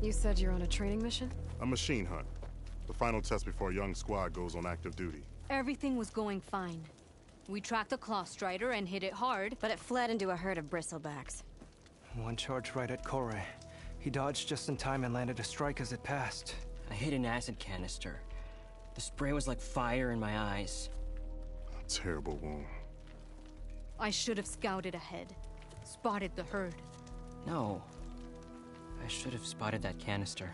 You said you're on a training mission? A machine hunt. The final test before a young squad goes on active duty. Everything was going fine. We tracked a claw strider and hit it hard, but it fled into a herd of bristlebacks. One charge right at Kore. He dodged just in time and landed a strike as it passed. I hit an acid canister. The spray was like fire in my eyes. A terrible wound. I should have scouted ahead. Spotted the herd. No. I should have spotted that canister.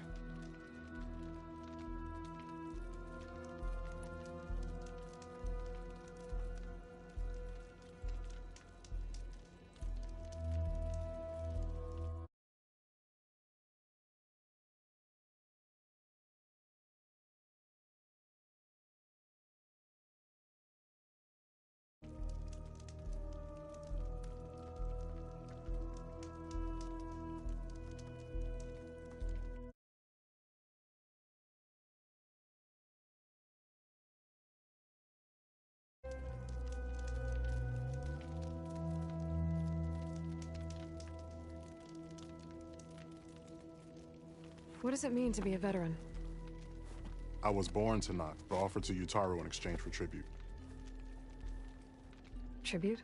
What does it mean to be a veteran? I was born to knock, but offered to Utaru in exchange for tribute. Tribute?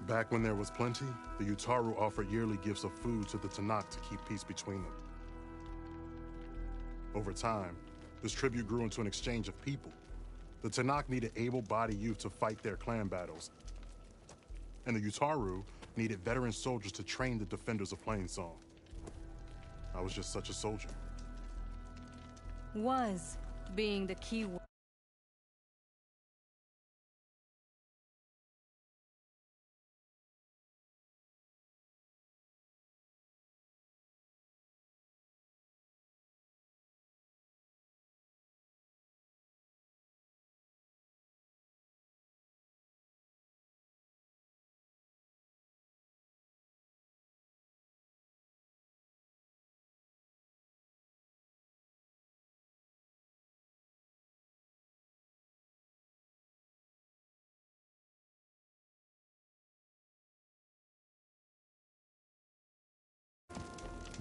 Back when there was plenty, the Utaru offered yearly gifts of food to the Tanakh to keep peace between them. Over time, this tribute grew into an exchange of people. The Tanakh needed able-bodied youth to fight their clan battles, and the Utaru needed veteran soldiers to train the defenders of Plainsong. I was just such a soldier. Was being the key word.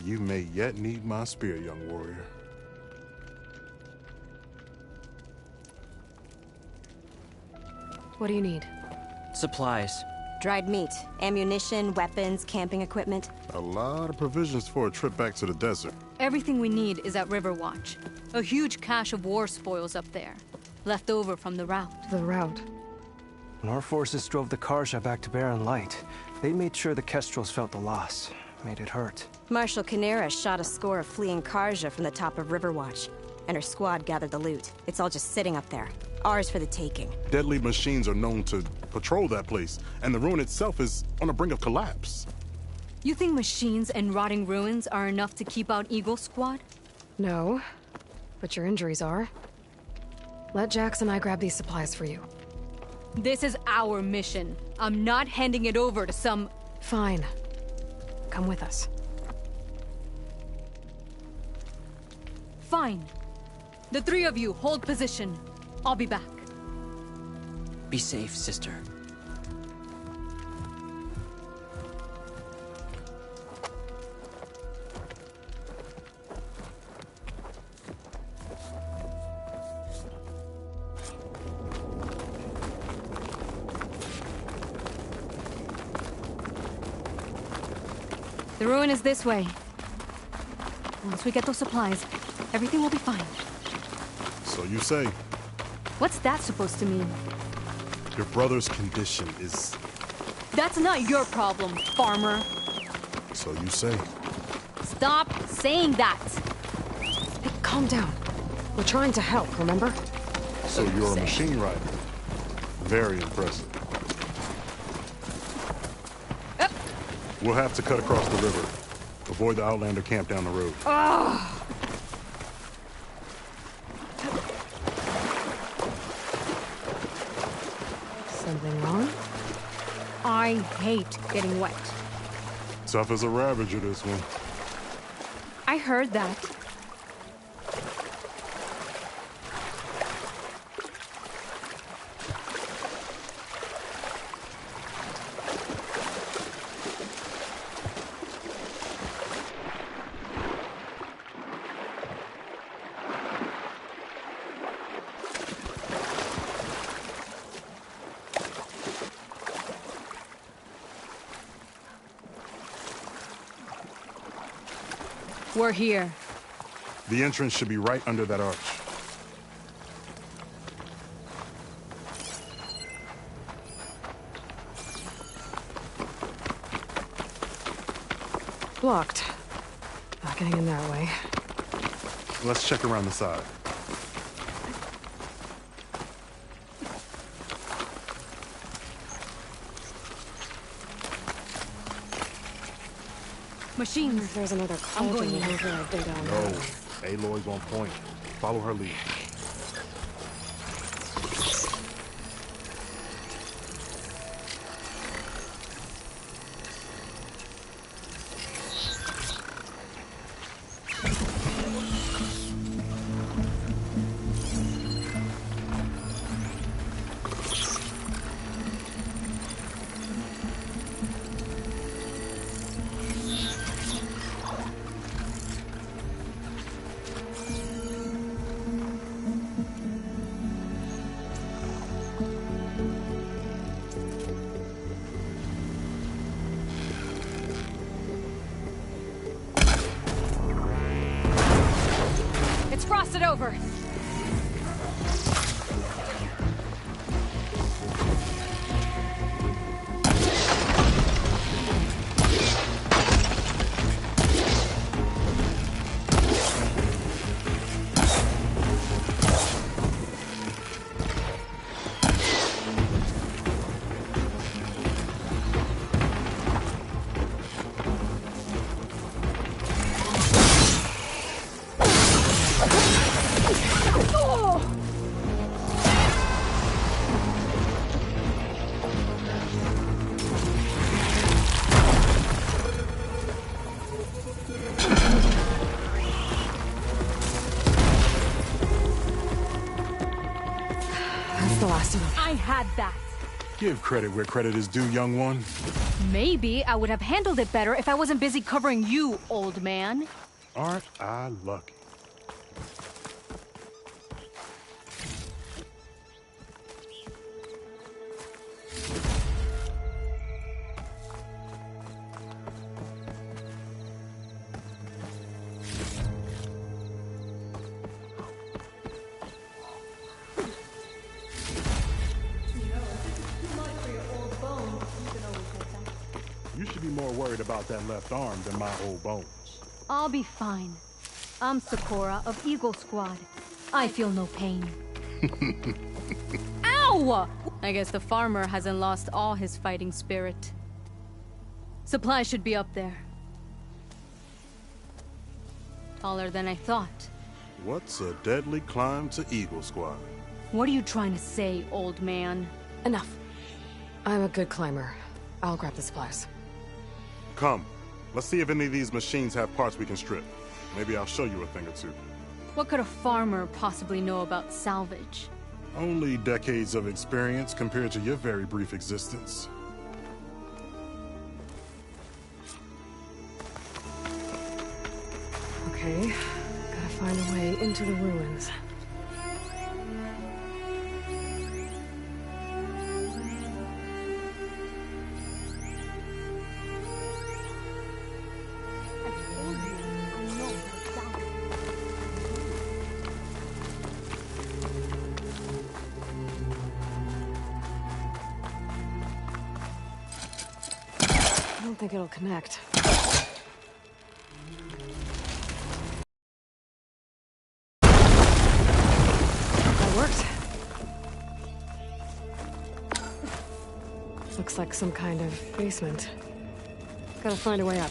You may yet need my spear, young warrior. What do you need? Supplies. Dried meat, ammunition, weapons, camping equipment. A lot of provisions for a trip back to the desert. Everything we need is at Riverwatch. A huge cache of war spoils up there. Left over from the route. The route? When our forces drove the Karja back to Barren Light, they made sure the Kestrels felt the loss. Made it hurt. Marshal Canera shot a score of fleeing Karja from the top of Riverwatch, and her squad gathered the loot. It's all just sitting up there. Ours for the taking. Deadly machines are known to patrol that place, and the ruin itself is on the brink of collapse. You think machines and rotting ruins are enough to keep out Eagle Squad? No, but your injuries are. Let Jax and I grab these supplies for you. This is our mission. I'm not handing it over to some... Fine. Come with us. Fine. The three of you hold position. I'll be back. Be safe, sister. The ruin is this way. Once we get those supplies, everything will be fine. So you say. What's that supposed to mean? Your brother's condition is... That's not your problem, farmer. So you say. Stop saying that! Hey, calm down. We're trying to help, remember? So you're a machine rider. Very impressive. We'll have to cut across the river. Avoid the Outlander camp down the road. Something wrong? I hate getting wet. Tough as a Ravager, this one. I heard that. We're here. The entrance should be right under that arch. Blocked. Not getting in that way. Let's check around the side. Machines. If there's another cauldron going in. over I've been down No, there. Aloy's on point. Follow her lead. It's frosted over. That's the last of them. I had that. Give credit where credit is due, young one. Maybe I would have handled it better if I wasn't busy covering you, old man. Aren't I lucky? You should be more worried about that left arm than my old bones. I'll be fine. I'm Sakura of Eagle Squad. I feel no pain. Ow! I guess the farmer hasn't lost all his fighting spirit. Supplies should be up there. Taller than I thought. What's a deadly climb to Eagle Squad? What are you trying to say, old man? Enough. I'm a good climber. I'll grab the supplies. Come, let's see if any of these machines have parts we can strip. Maybe I'll show you a thing or two. What could a farmer possibly know about salvage? Only decades of experience compared to your very brief existence. Okay, gotta find a way into the ruins. I don't think it'll connect. That worked. Looks like some kind of basement. Gotta find a way up.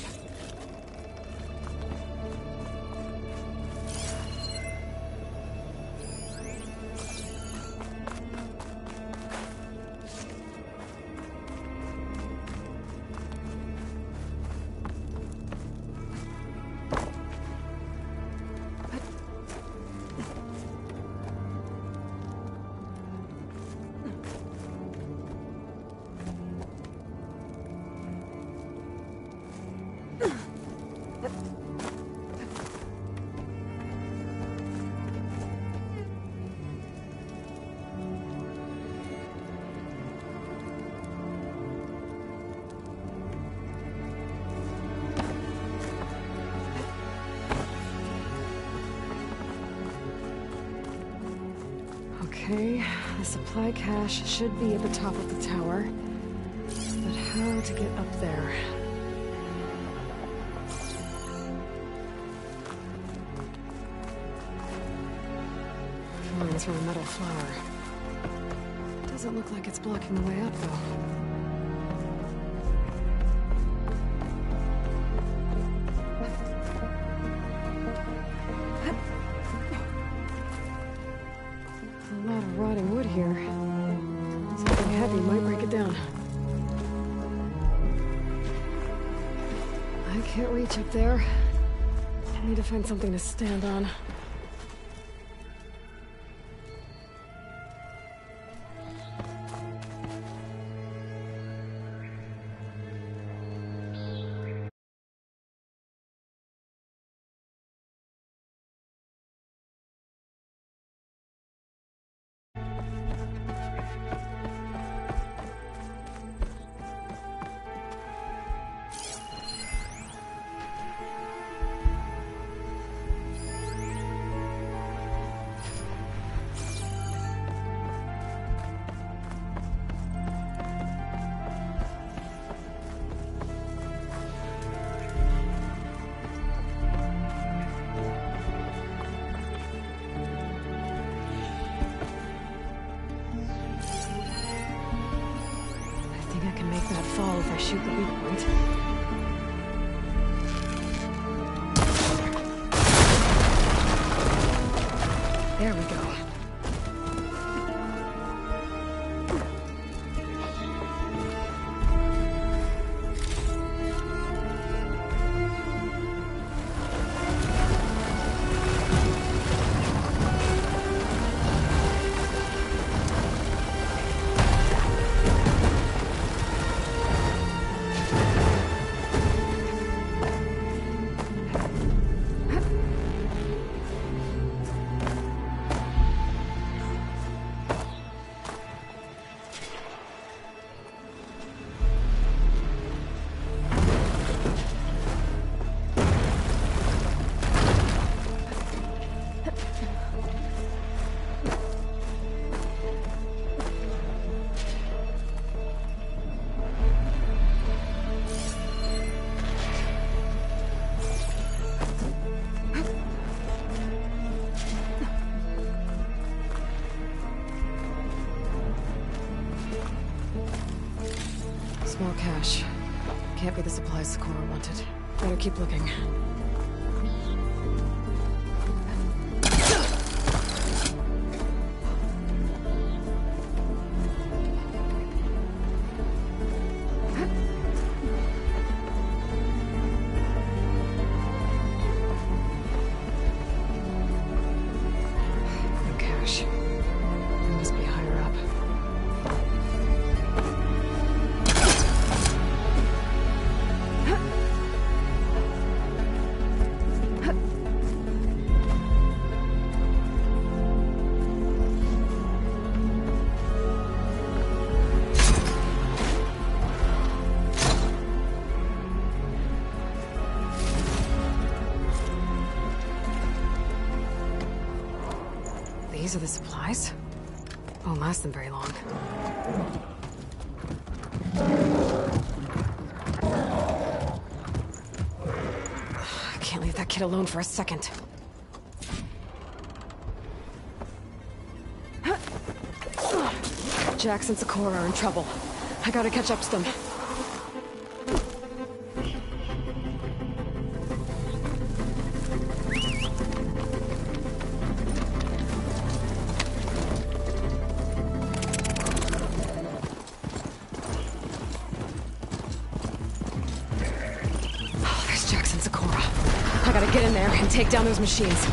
Okay, the supply cache should be at the top of the tower. But how to get up there? Flying through a metal flower. Doesn't look like it's blocking the way up, though. A lot of rotting wood here. Something heavy might break it down. I can't reach up there. I need to find something to stand on. I can make that fall if I shoot the weak point. There we go. Small cache. Can't be the supplies Socorro wanted. Better keep looking. No cache. It must be higher up. These are the supplies? Won't last them very long. I can't leave that kid alone for a second. Jax and Socorro are in trouble. I gotta catch up to them. I gotta get in there and take down those machines.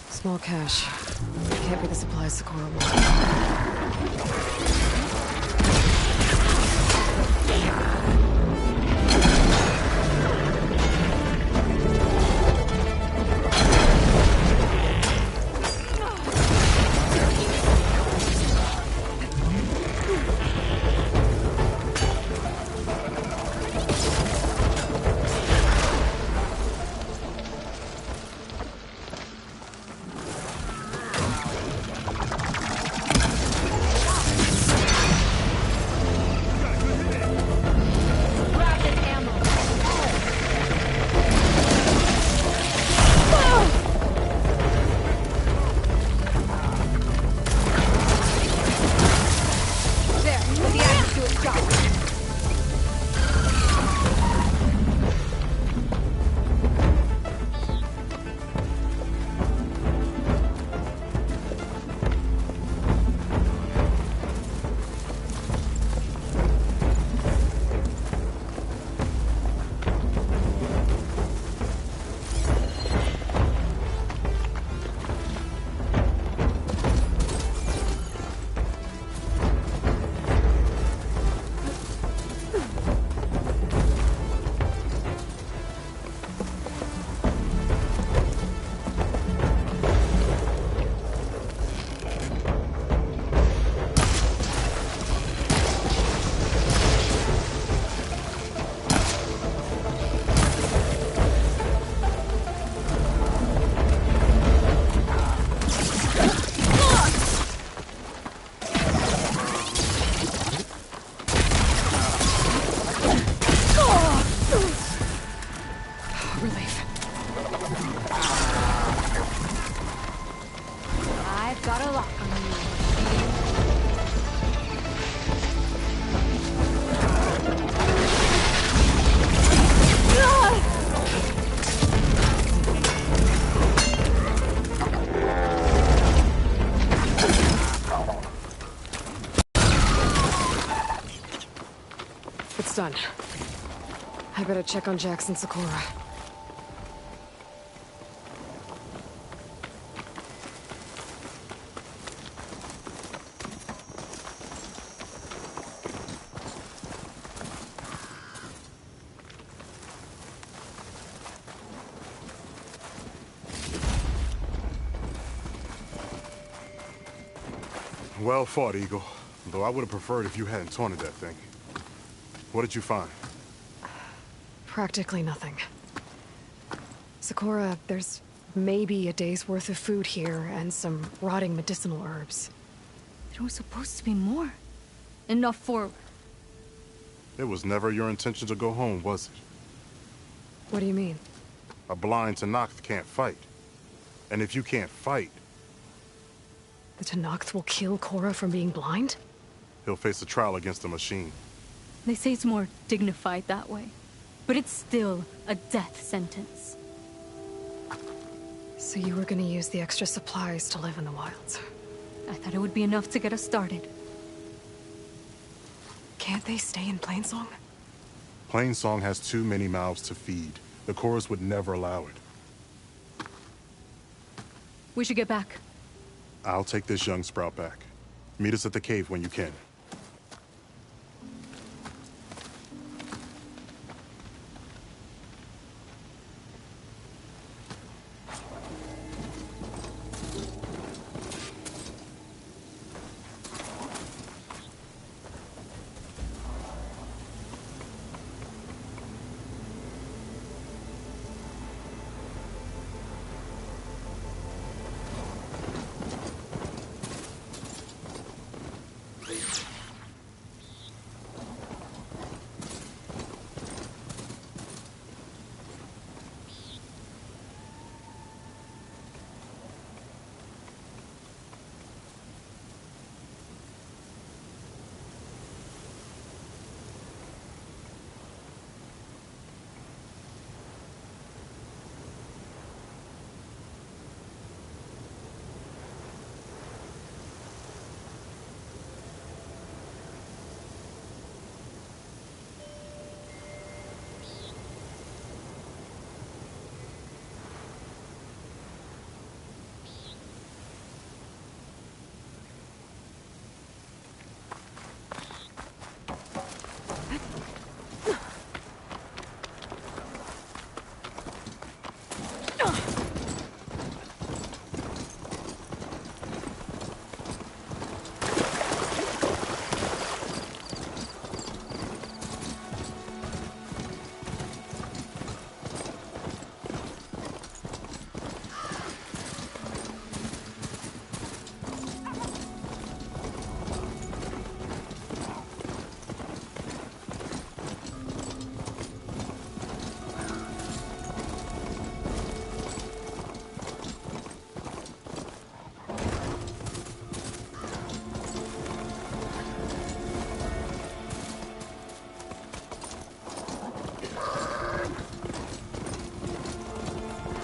Small cache. Can't be the supplies Socorro wanted. It's done. I better check on Jackson Sakura. Well fought, Eagle. Though I would have preferred if you hadn't taunted that thing. What did you find? Practically nothing. Sakura, there's maybe a day's worth of food here and some rotting medicinal herbs. There was supposed to be more. Enough for... It was never your intention to go home, was it? What do you mean? A blind Tanakh can't fight. And if you can't fight, The Tenakth will kill Korra from being blind? he'll face a trial against the machine. They say it's more dignified that way. But it's still a death sentence. So you were gonna use the extra supplies to live in the wilds. I thought it would be enough to get us started. Can't they stay in Plainsong? Plainsong has too many mouths to feed. The chorus would never allow it. We should get back. I'll take this young sprout back. Meet us at the cave when you can.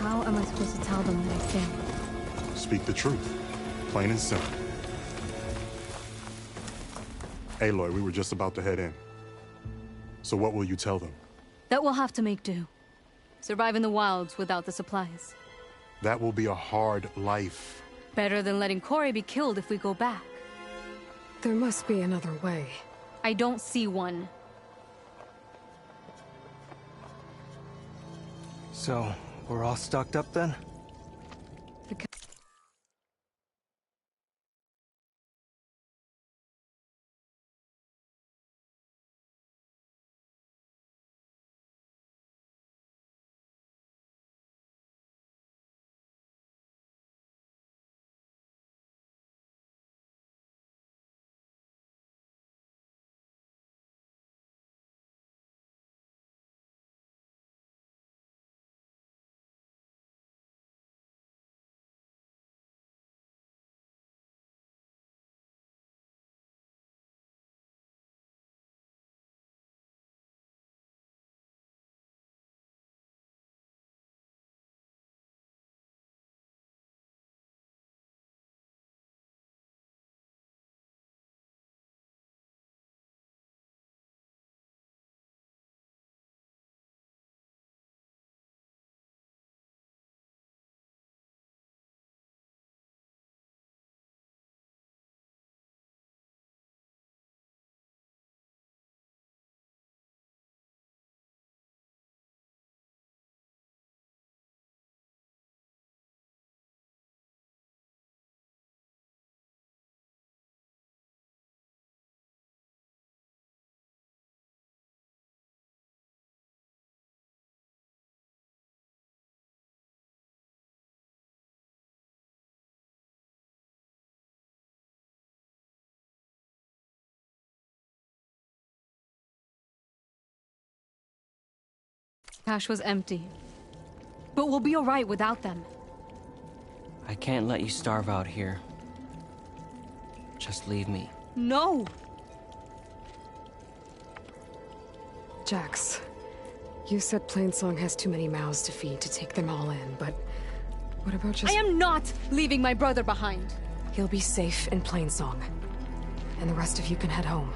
How am I supposed to tell them that I failed? Speak the truth. Plain and simple. Aloy, we were just about to head in. So what will you tell them? That we'll have to make do. Survive in the wilds without the supplies. That will be a hard life. Better than letting Corey be killed if we go back. There must be another way. I don't see one. So, we're all stocked up then? Cache was empty. But we'll be alright without them. I can't let you starve out here. Just leave me. No! Jax, you said Plainsong has too many mouths to feed to take them all in, but what about just— I am not leaving my brother behind! He'll be safe in Plainsong, and the rest of you can head home.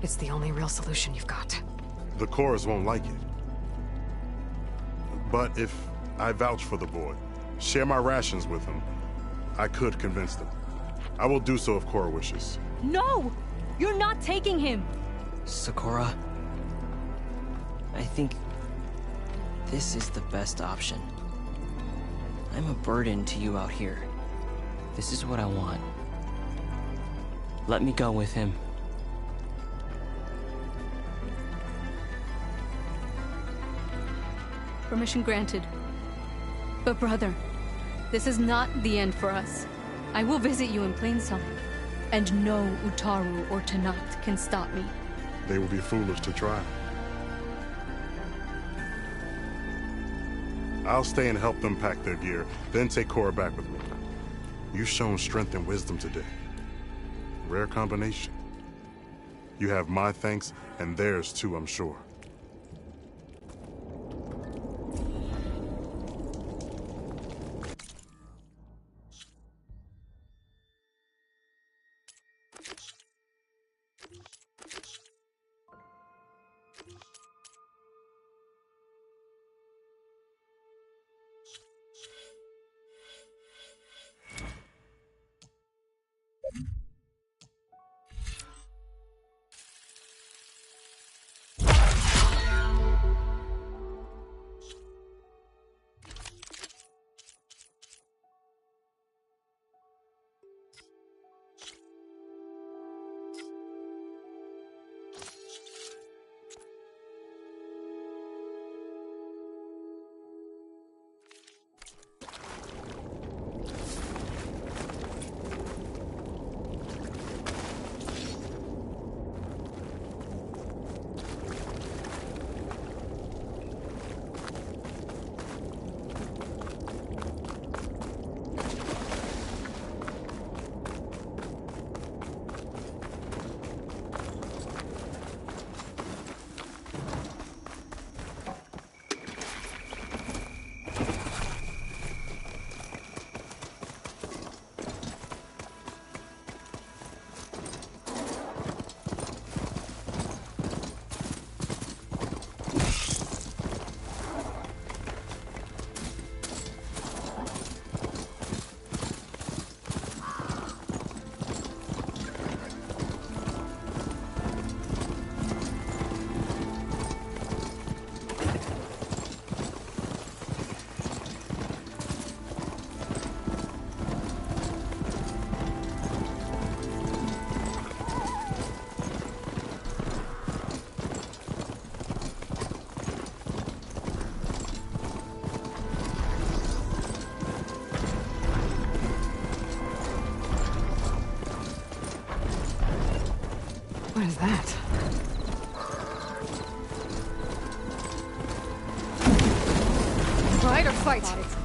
It's the only real solution you've got. The Chorus won't like it. But if I vouch for the boy, share my rations with him, I could convince them. I will do so if Cora wishes. No! You're not taking him! Sakura, I think this is the best option. I'm a burden to you out here. This is what I want. Let me go with him. Permission granted. But brother, this is not the end for us. I will visit you in Plainsong, and no Utaru or Tanakh can stop me. They will be foolish to try. I'll stay and help them pack their gear, then take Cora back with me. You've shown strength and wisdom today. Rare combination. You have my thanks, and theirs too, I'm sure. What is that? Fight or fight?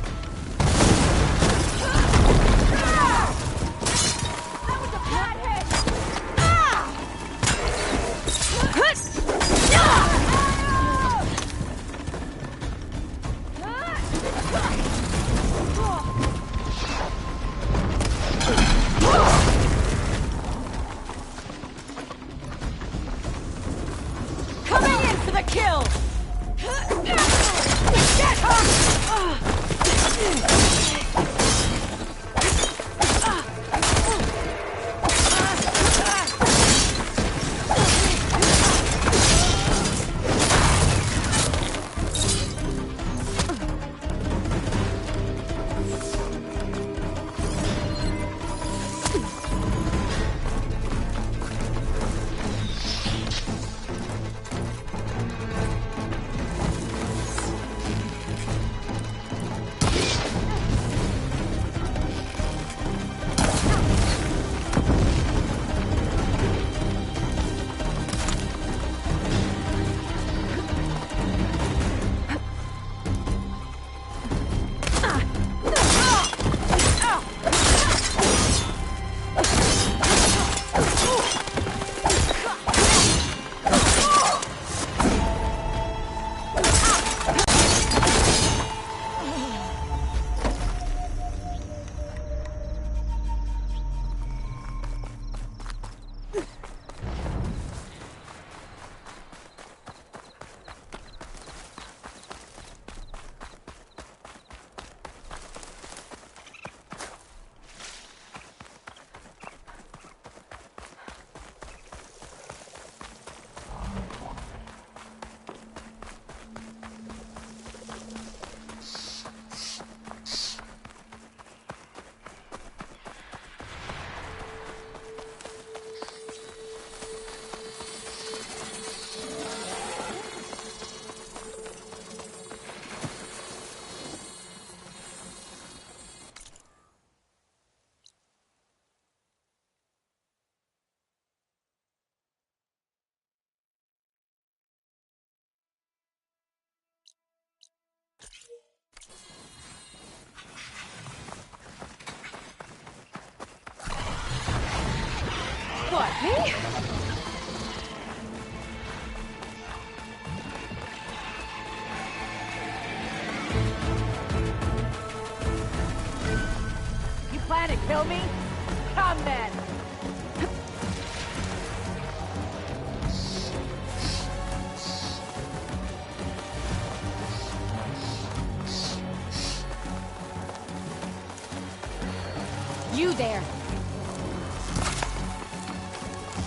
you there!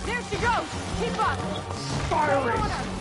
There she goes! Keep up! Firing!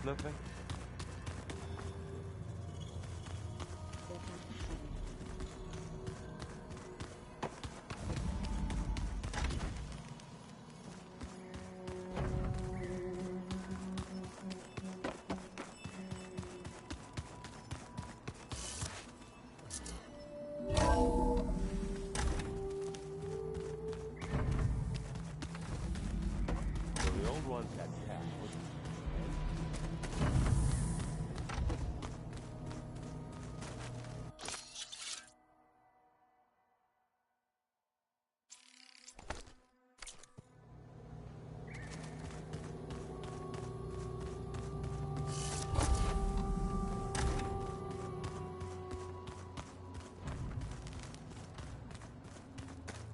Nothing. The old ones had cash.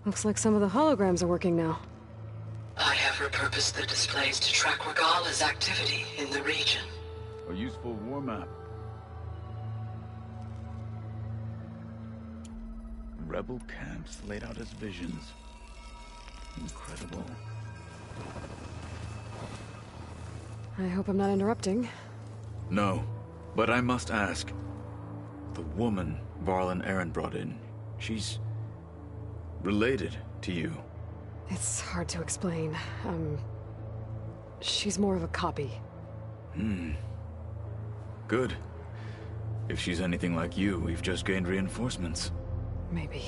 Looks like some of the holograms are working now. I have repurposed the displays to track Regala's activity in the region. A useful war map. Rebel camps laid out as visions. Incredible. I hope I'm not interrupting. No, but I must ask. The woman Varl and Aaron brought in, she's related to you. It's hard to explain. She's more of a copy. Good. If she's anything like you, we've just gained reinforcements. Maybe.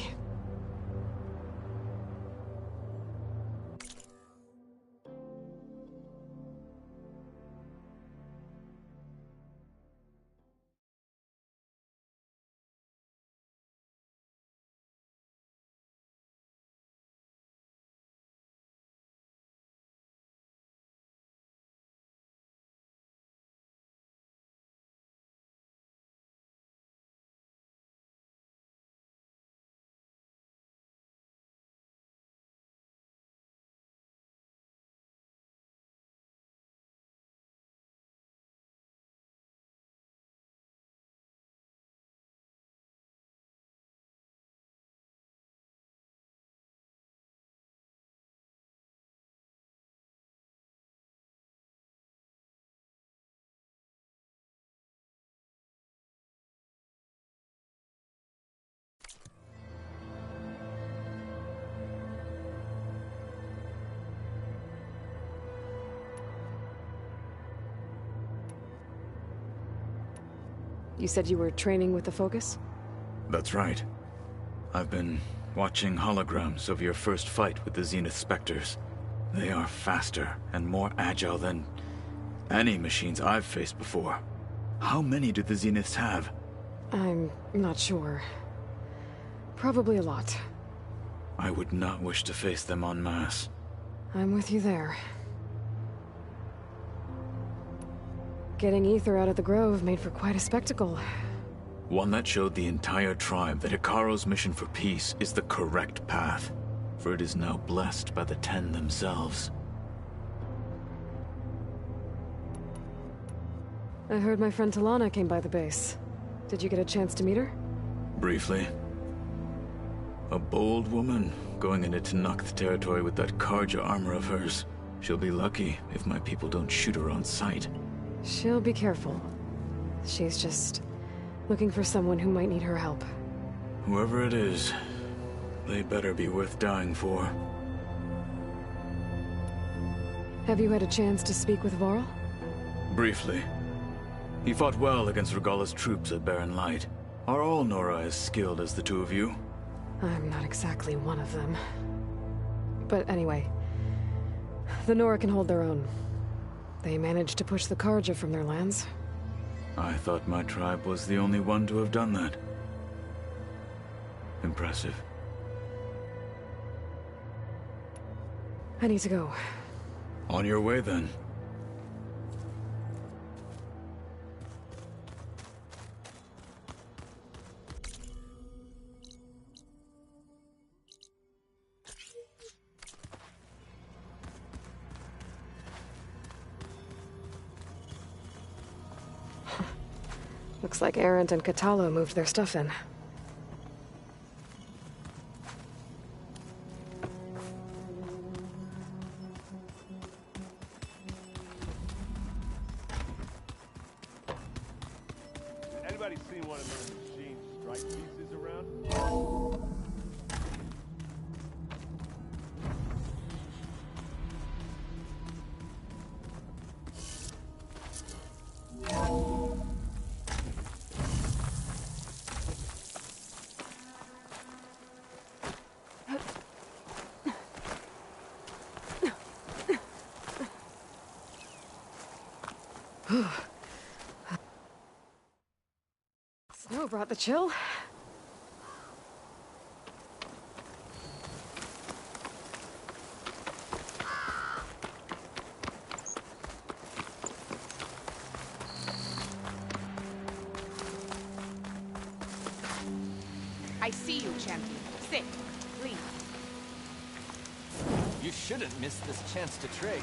You said you were training with the Focus? That's right. I've been watching holograms of your first fight with the Zenith Spectres. They are faster and more agile than any machines I've faced before. How many do the Zeniths have? I'm not sure. Probably a lot. I would not wish to face them en masse. I'm with you there. Getting Ether out of the Grove made for quite a spectacle. One that showed the entire tribe that Hikaru's mission for peace is the correct path, for it is now blessed by the Ten themselves. I heard my friend Talana came by the base. Did you get a chance to meet her? Briefly. A bold woman going into Tenakth territory with that Karja armor of hers. She'll be lucky if my people don't shoot her on sight. She'll be careful. She's just looking for someone who might need her help. Whoever it is, they better be worth dying for. Have you had a chance to speak with Varl? Briefly. He fought well against Regalla's troops at Barren Light. Are all Nora as skilled as the two of you? I'm not exactly one of them. But anyway, the Nora can hold their own. They managed to push the Karja from their lands. I thought my tribe was the only one to have done that. Impressive. I need to go. On your way, then. Looks like Arendt and Katalo moved their stuff in. Anybody seen one of those machine strike pieces around? Snow brought the chill. I see you, champion. Sit, please. You shouldn't miss this chance to trade.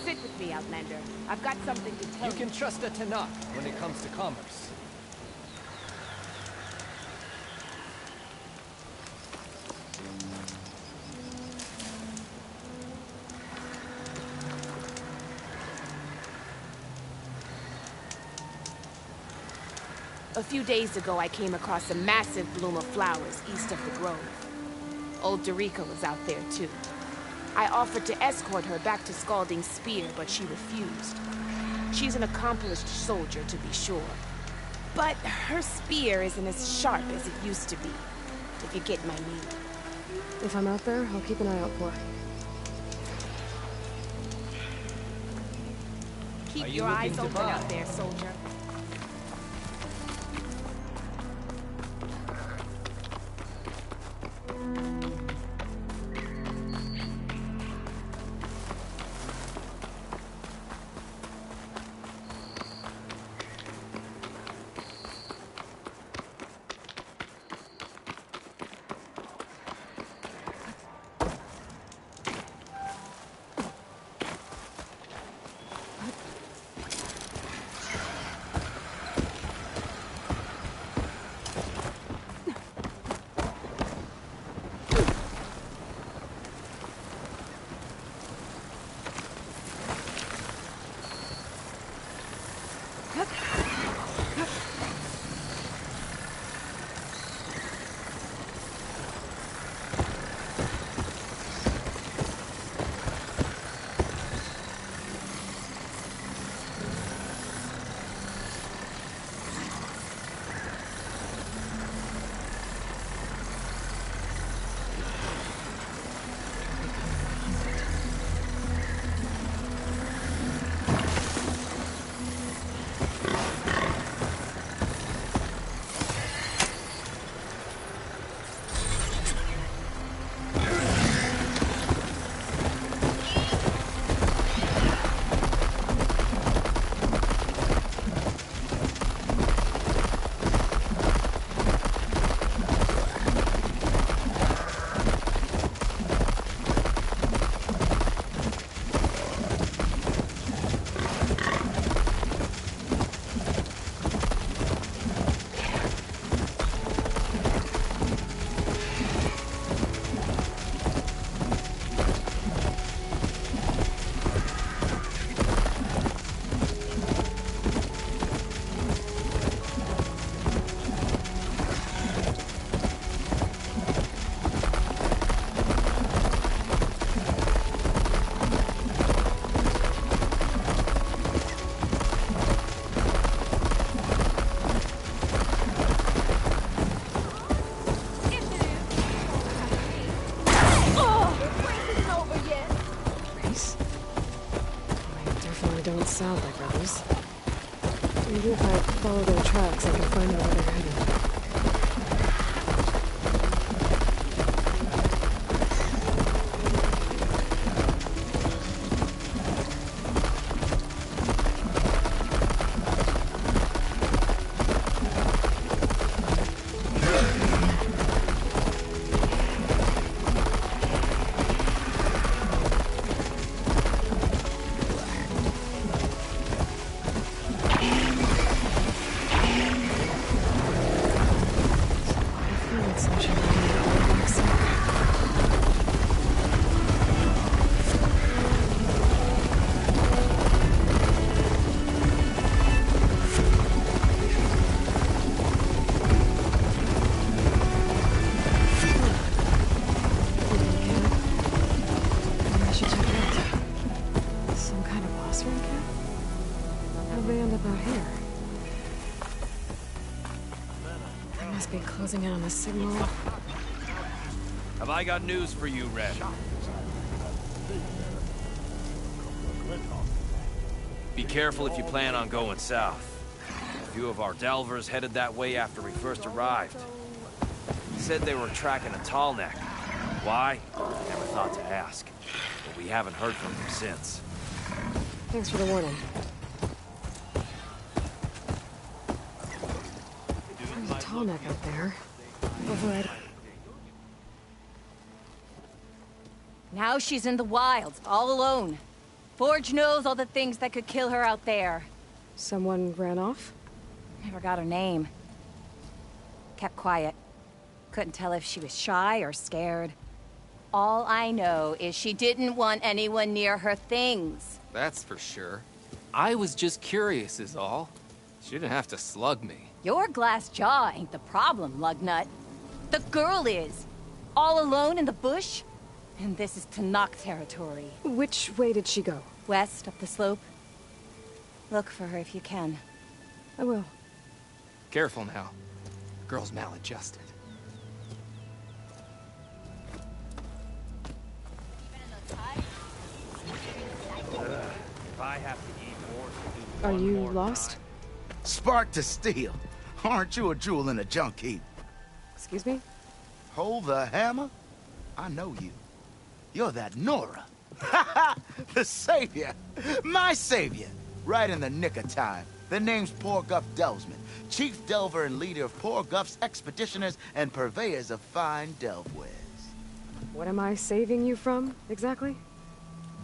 Sit with me, Outlander. I've got something to tell You can trust a Tanakh when it comes to commerce. A few days ago, I came across a massive bloom of flowers east of the grove. Old Darika was out there, too. I offered to escort her back to Scalding Spear, but she refused. She's an accomplished soldier, to be sure. But her spear isn't as sharp as it used to be, if you get my meaning. If I'm out there, I'll keep an eye out for her. Keep your eyes open out there, soldier. certainly don't sound like rebels. Maybe if I follow their tracks, I can find out where they're headed. Closing in on the signal. Have I got news for you, Red? Be careful if you plan on going south. A few of our delvers headed that way after we first arrived. Said they were tracking a tall neck. Why? Never thought to ask. But we haven't heard from them since. Thanks for the warning. There's a tall neck out there. Overhead. Now she's in the wilds, all alone. Forge knows all the things that could kill her out there. Someone ran off? Never got her name. Kept quiet. Couldn't tell if she was shy or scared. All I know is she didn't want anyone near her things. That's for sure. I was just curious is all. She didn't have to slug me. Your glass jaw ain't the problem, lugnut. The girl is. All alone in the bush? And this is Tanakh territory. Which way did she go? West, up the slope. Look for her if you can. I will. Careful now. Girl's maladjusted. If I have to eat more, Are you lost? Spark to steel. Aren't you a jewel in a junk heap? Excuse me? Hold the hammer? I know you. You're that Nora. The savior. My savior. Right in the nick of time. The name's Poor Guff Delvesman, chief delver and leader of Poor Guff's expeditioners and purveyors of fine delve wares. What am I saving you from, exactly?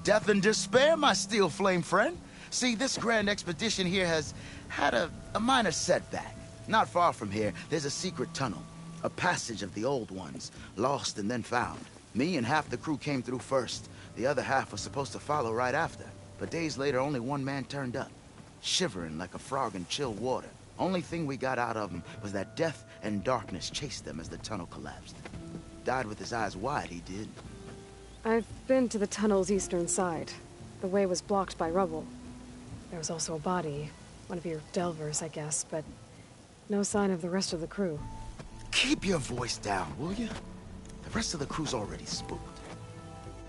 Death and despair, my steel flame friend. See, this grand expedition here has had a minor setback. Not far from here, there's a secret tunnel. A passage of the old ones, lost and then found. Me and half the crew came through first. The other half was supposed to follow right after. But days later, only one man turned up. Shivering like a frog in chill water. Only thing we got out of him was that death and darkness chased them as the tunnel collapsed. Died with his eyes wide, he did. I've been to the tunnel's eastern side. The way was blocked by rubble. There was also a body. One of your delvers, I guess, but no sign of the rest of the crew. Keep your voice down, will you? The rest of the crew's already spooked.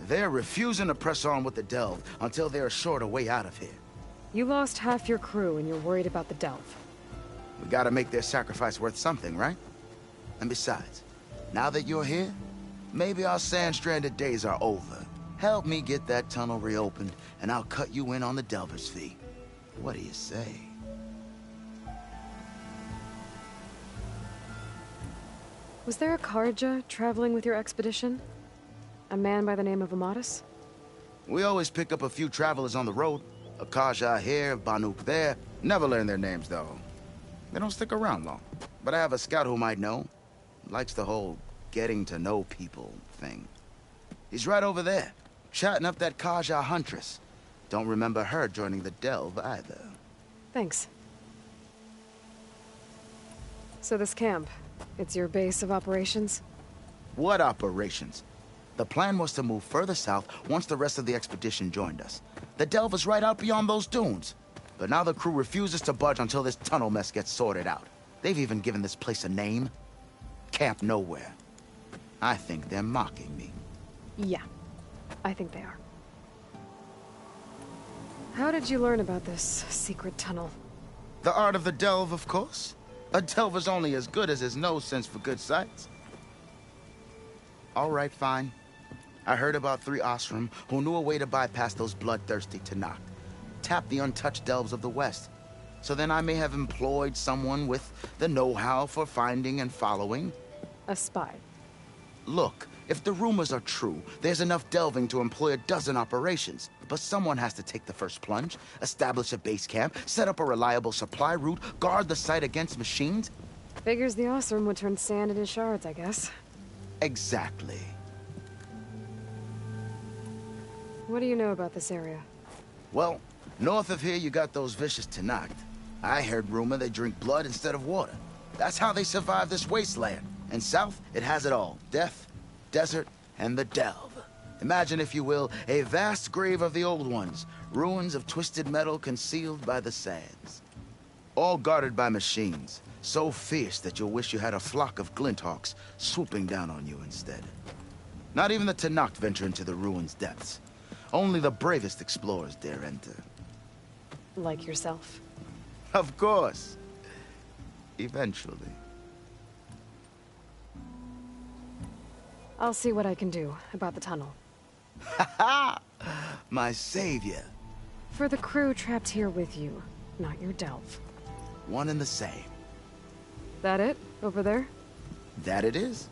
They're refusing to press on with the delve until they're assured a way out of here. You lost half your crew and you're worried about the delve. We gotta make their sacrifice worth something, right? And besides, now that you're here, maybe our sand-stranded days are over. Help me get that tunnel reopened, and I'll cut you in on the delver's fee. What do you say? Was there a Karja traveling with your expedition? A man by the name of Amatis? We always pick up a few travelers on the road. A Kaja here, Banuk there. Never learn their names, though. They don't stick around long. But I have a scout who might know. Likes the whole getting to know people thing. He's right over there, chatting up that Kaja huntress. Don't remember her joining the delve either. Thanks. So this camp, it's your base of operations? What operations? The plan was to move further south once the rest of the expedition joined us. The delve is right out beyond those dunes. But now the crew refuses to budge until this tunnel mess gets sorted out. They've even given this place a name. Camp Nowhere. I think they're mocking me. Yeah, I think they are. How did you learn about this secret tunnel? The art of the delve, of course. A delver's only as good as his nose sense for good sights. All right, fine. I heard about 3 Osram who knew a way to bypass those bloodthirsty Tanakh. Tap the untouched delves of the West. So then I may have employed someone with the know-how for finding and following. A spy. Look, if the rumors are true, there's enough delving to employ a dozen operations. But someone has to take the first plunge, establish a base camp, set up a reliable supply route, guard the site against machines. Figures the Osram would turn sand into shards, I guess. Exactly. What do you know about this area? Well, north of here you got those vicious Tanakh. I heard rumor they drink blood instead of water. That's how they survive this wasteland. And south, it has it all. Death, desert, and the delve. Imagine, if you will, a vast grave of the old ones. Ruins of twisted metal concealed by the sands. All guarded by machines. So fierce that you'll wish you had a flock of glinthawks swooping down on you instead. Not even the Tanakh venture into the ruins' depths. Only the bravest explorers dare enter. Like yourself. Of course. Eventually. I'll see what I can do about the tunnel. Ha ha! My savior. For the crew trapped here with you, not your delve. One and the same. That it? Over there? That it is.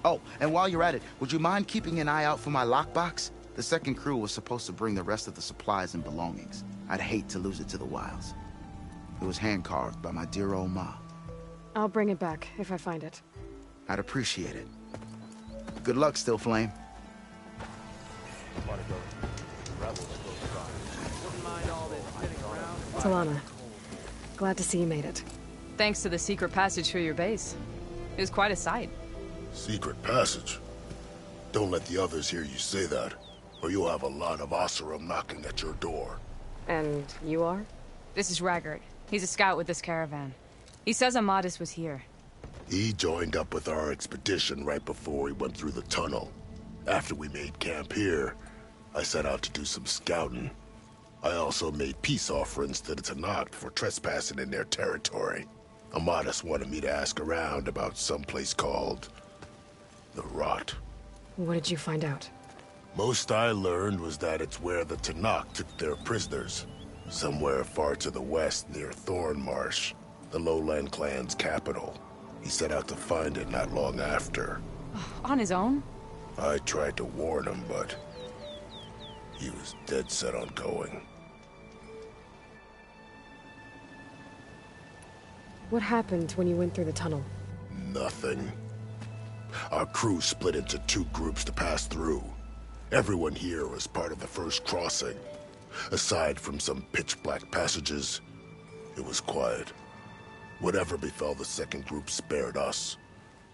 Oh, and while you're at it, would you mind keeping an eye out for my lockbox? The second crew was supposed to bring the rest of the supplies and belongings. I'd hate to lose it to the wilds. It was hand-carved by my dear old ma. I'll bring it back if I find it. I'd appreciate it. Good luck, Still Flame. Talana, glad to see you made it. Thanks to the secret passage through your base. It was quite a sight. Secret passage? Don't let the others hear you say that, or you'll have a lot of Oseram knocking at your door. And you are? This is Raggart. He's a scout with this caravan. He says Amadis was here. He joined up with our expedition right before we went through the tunnel. After we made camp here, I set out to do some scouting. I also made peace offerings to the Tanakh for trespassing in their territory. Amadis wanted me to ask around about some place called the Rot. What did you find out? Most I learned was that it's where the Tanakh took their prisoners. Somewhere far to the west near Thornmarsh, the Lowland clan's capital. He set out to find it not long after. On his own? I tried to warn him, but he was dead set on going. What happened when you went through the tunnel? Nothing. Our crew split into 2 groups to pass through. Everyone here was part of the first crossing. Aside from some pitch-black passages, it was quiet. Whatever befell the second group spared us.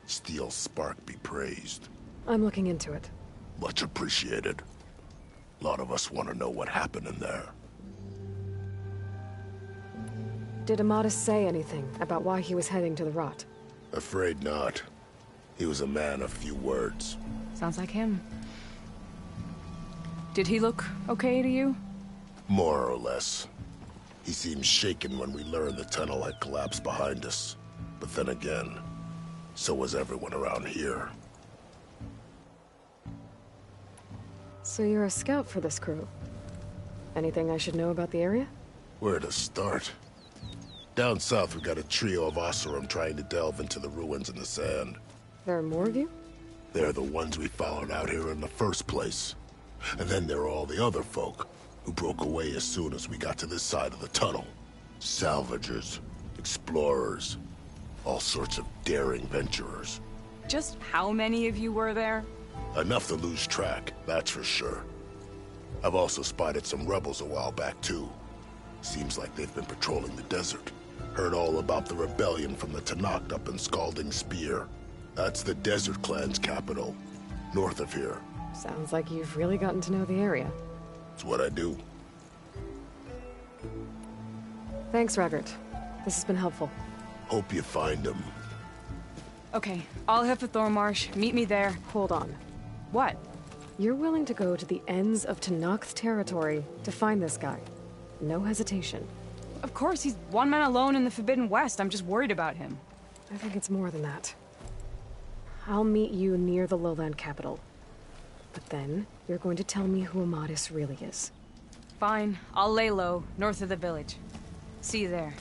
Steel Spark be praised. I'm looking into it. Much appreciated. A lot of us want to know what happened in there. Did Amadis say anything about why he was heading to the Rot? Afraid not. He was a man of few words. Sounds like him. Did he look okay to you? More or less. He seemed shaken when we learned the tunnel had collapsed behind us. But then again, so was everyone around here. So you're a scout for this crew? Anything I should know about the area? Where to start? Down south we got a trio of Oseram trying to delve into the ruins in the sand. There are more of you? They're the ones we followed out here in the first place. And then there are all the other folk who broke away as soon as we got to this side of the tunnel. Salvagers, explorers, all sorts of daring venturers. Just how many of you were there? Enough to lose track, that's for sure. I've also spotted some rebels a while back too. Seems like they've been patrolling the desert. Heard all about the rebellion from the Tanakh up in Scalding Spear. That's the Desert Clan's capital, north of here. Sounds like you've really gotten to know the area. It's what I do. Thanks, Raggart. This has been helpful. Hope you find him. Okay, I'll head for Thornmarsh. Meet me there. Hold on. What? You're willing to go to the ends of Tenakth territory to find this guy. No hesitation. Of course, he's one man alone in the Forbidden West. I'm just worried about him. I think it's more than that. I'll meet you near the lowland capital. But then, you're going to tell me who Amadis really is. Fine. I'll lay low, north of the village. See you there.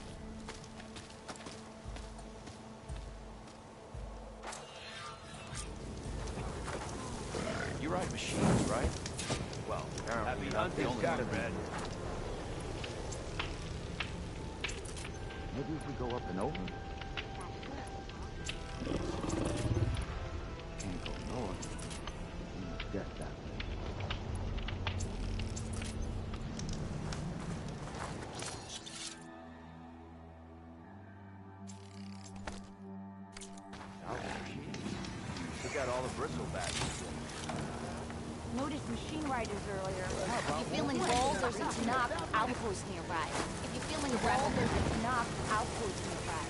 You ride machines, right? Well, apparently you're not the only one, Red. Maybe if we go up and over? Can't go north. We must get that way. Took out all the bristlebacks. Noticed machine riders earlier. If you're feeling bold, there's a Tenakth outpost nearby. If you're feeling bold, there's a Tenakth outpost nearby.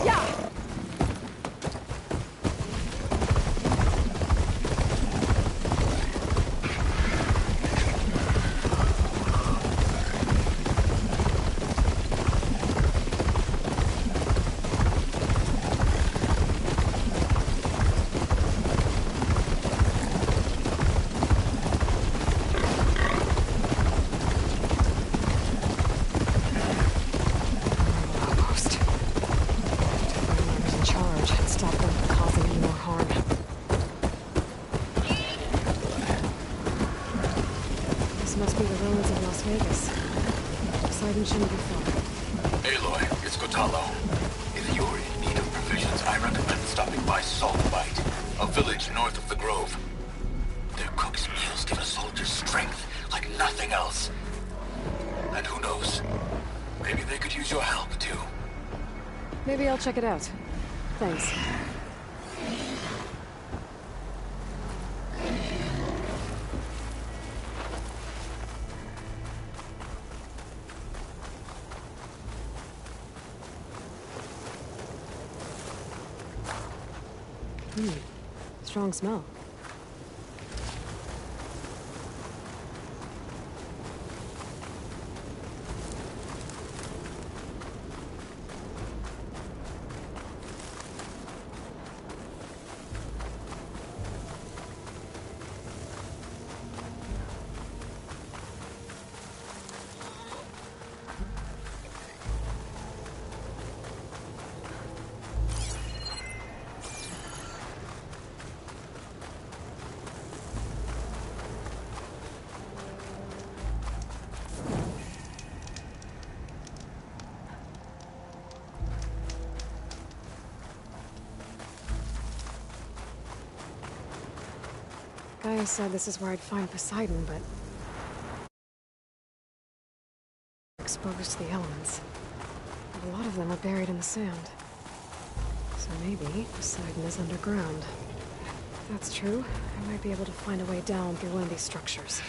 Yeah! Shouldn't be far. Aloy, it's Kotalo. If you're in need of provisions, I recommend stopping by Saltbite, a village north of the Grove. Their cook's meals give a soldier strength like nothing else. And who knows, maybe they could use your help, too. Maybe I'll check it out. Thanks. Strong smell. Gaia said this is where I'd find Poseidon, but exposed to the elements. A lot of them are buried in the sand. So maybe Poseidon is underground. If that's true, I might be able to find a way down through one of these structures.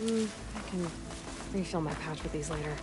I can refill my pouch with these later.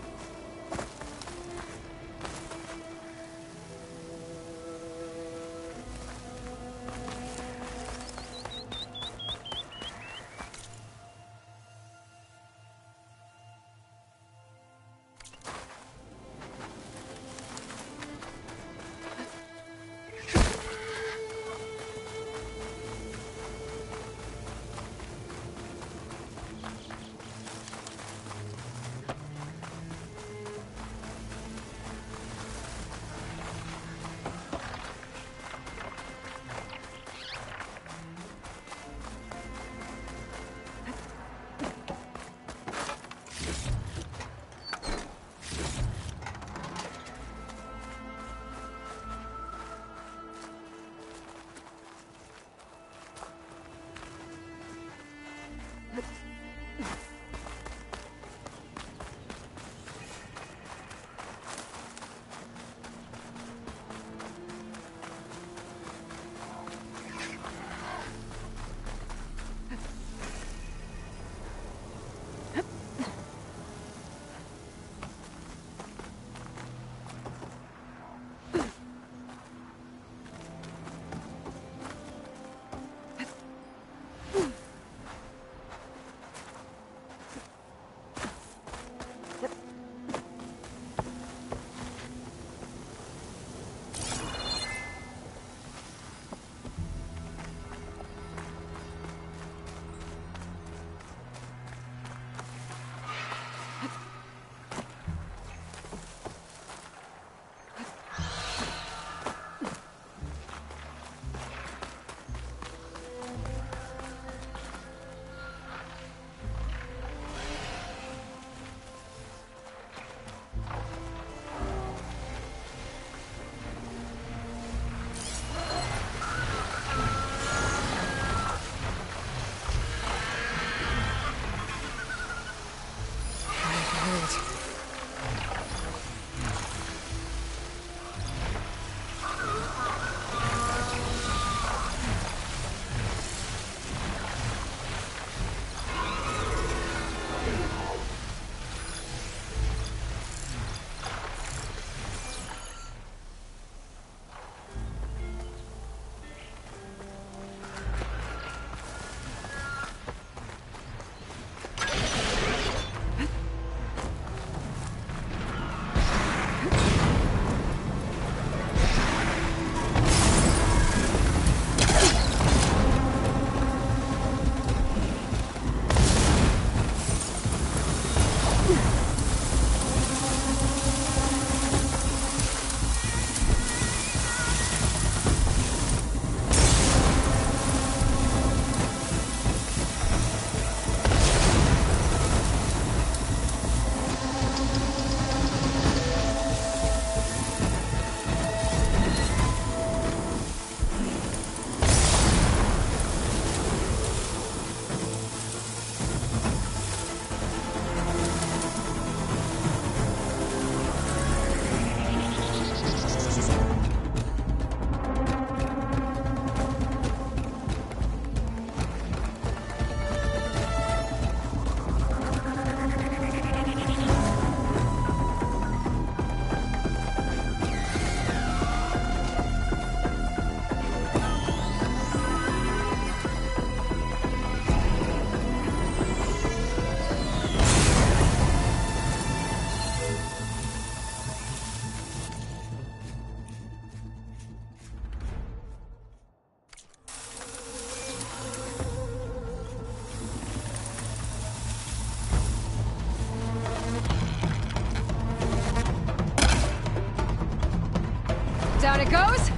Down it goes!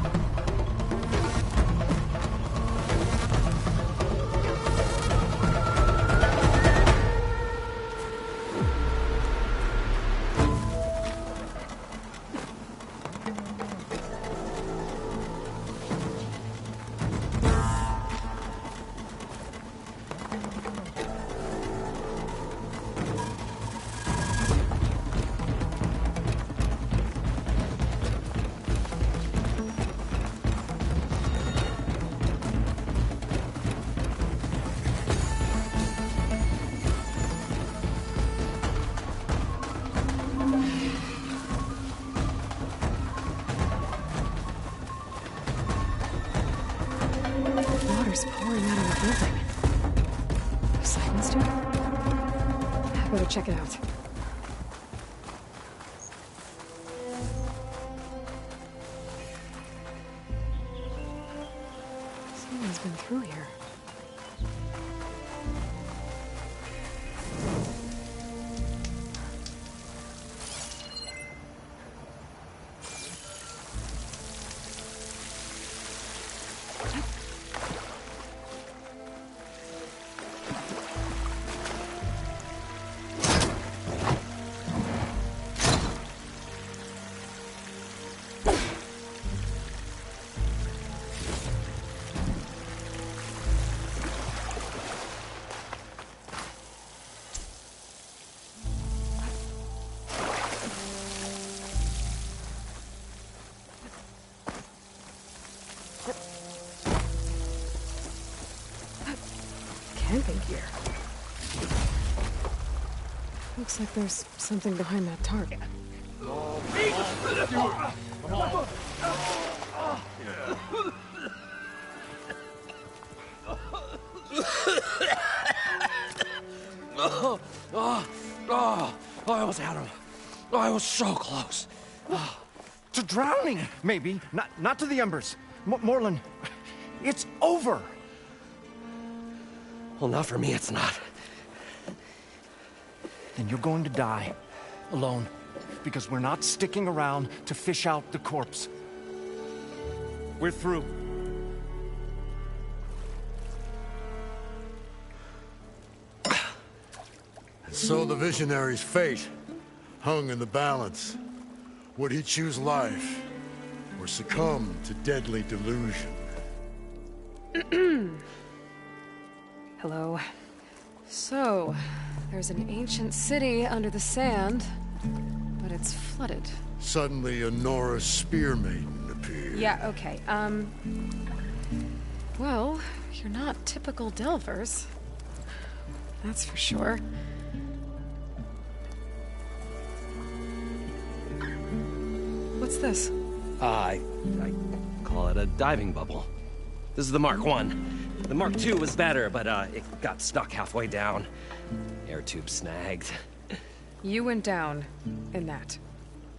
Water's pouring out of the building. Silence to it? I better check it out. Someone's been through here. Camping gear. Looks like there's something behind that target. I almost had him. I was so close. To drowning, maybe. Not to the embers. Moreland, it's over. Well, not for me, it's not. Then you're going to die. Alone. Because we're not sticking around to fish out the corpse. We're through. And so the visionary's fate hung in the balance. Would he choose life or succumb to deadly delusion? Hello. So, there's an ancient city under the sand, but it's flooded. Suddenly, a Nora spear maiden appeared. Yeah, okay. Well, you're not typical Delvers. That's for sure. What's this? I call it a diving bubble. This is the Mark I. The Mark II was better, but it got stuck halfway down. Air tube snagged. You went down in that.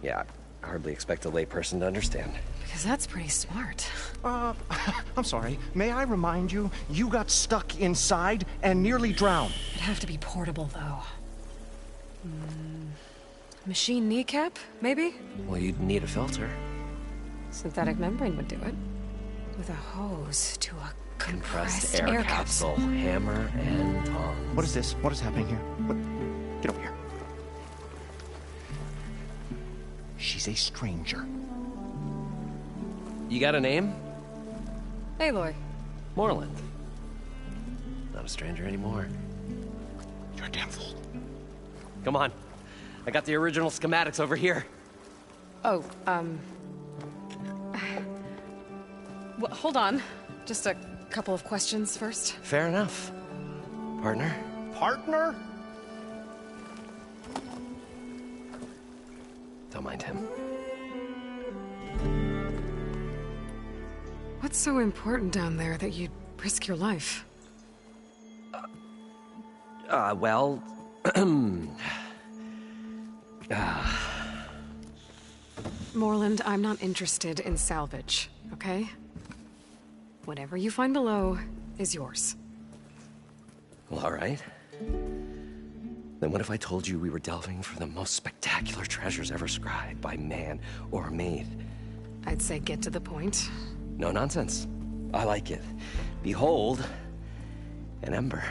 Yeah, I hardly expect a layperson to understand. Because that's pretty smart. I'm sorry. May I remind you, you got stuck inside and nearly drowned. It'd have to be portable, though. Machine kneecap, maybe? Well, you'd need a filter. Synthetic membrane would do it. With a hose to a compressed air capsule. Hammer and tongs. What is this? What is happening here? What? Get over here. She's a stranger. You got a name? Aloy. Moreland. Not a stranger anymore. You're a damn fool. Come on. I got the original schematics over here. Oh, well, hold on. Just a couple of questions first. Fair enough. Partner? Partner? Don't mind him. What's so important down there that you'd risk your life? Well... Moreland, I'm not interested in salvage, okay? Whatever you find below is yours. Well, all right. Then what if I told you we were delving for the most spectacular treasures ever scribed by man or maid? I'd say get to the point. No nonsense. I like it. Behold, an ember.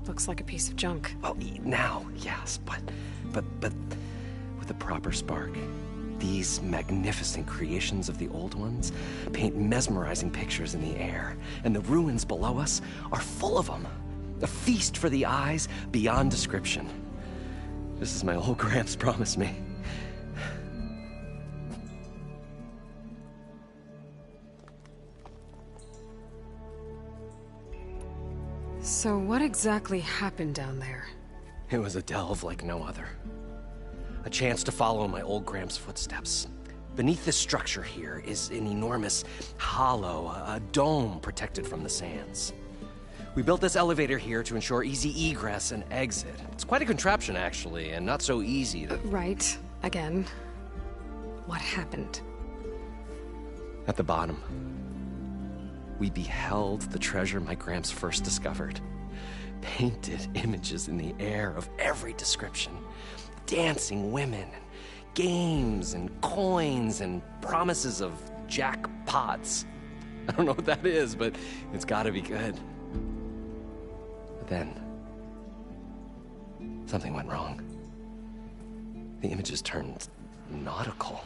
Looks like a piece of junk. Well, now, yes, but with a proper spark. These magnificent creations of the old ones paint mesmerizing pictures in the air, and the ruins below us are full of them. A feast for the eyes beyond description. Just as my old Gramps promised me. So what exactly happened down there? It was a delve like no other. A chance to follow in my old Gramps' footsteps. Beneath this structure here is an enormous hollow, a dome protected from the sands. We built this elevator here to ensure easy egress and exit. It's quite a contraption, actually, and not so easy to... Right. Again. What happened? At the bottom, we beheld the treasure my Gramps first discovered. Painted images in the air of every description. Dancing women, and games, and coins, and promises of jackpots. I don't know what that is, but it's gotta be good. But then, something went wrong. The images turned nautical.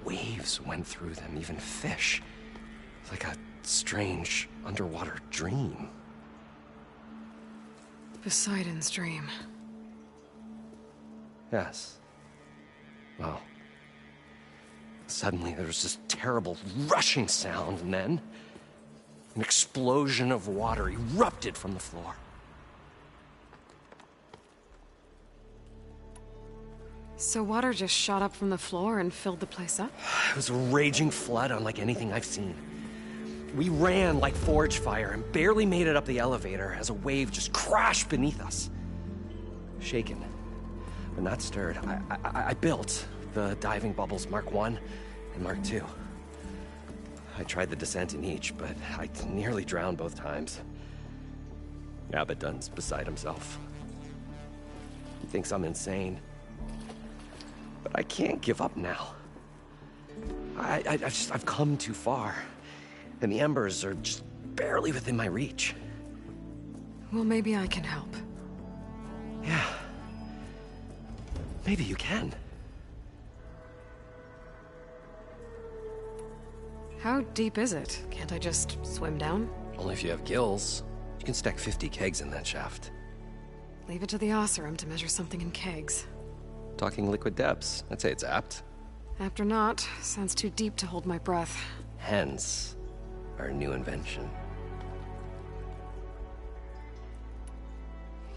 Waves went through them, even fish. It's like a strange underwater dream. Poseidon's dream. Yes. Well, suddenly there was this terrible rushing sound, and then an explosion of water erupted from the floor. So water just shot up from the floor and filled the place up? It was a raging flood unlike anything I've seen. We ran like forge fire and barely made it up the elevator as a wave just crashed beneath us. Shaken, but not stirred, I built the diving bubbles Mark 1 and Mark 2. I tried the descent in each, but I nearly drowned both times. Abaddon's beside himself. He thinks I'm insane. But I can't give up now. I've come too far. And the embers are just barely within my reach. Well, maybe I can help. Yeah. Maybe you can. How deep is it? Can't I just swim down? Only if you have gills. You can stack 50 kegs in that shaft. Leave it to the Osserum to measure something in kegs. Talking liquid depths. I'd say it's apt. Apt or not, sounds too deep to hold my breath. Hence, our new invention.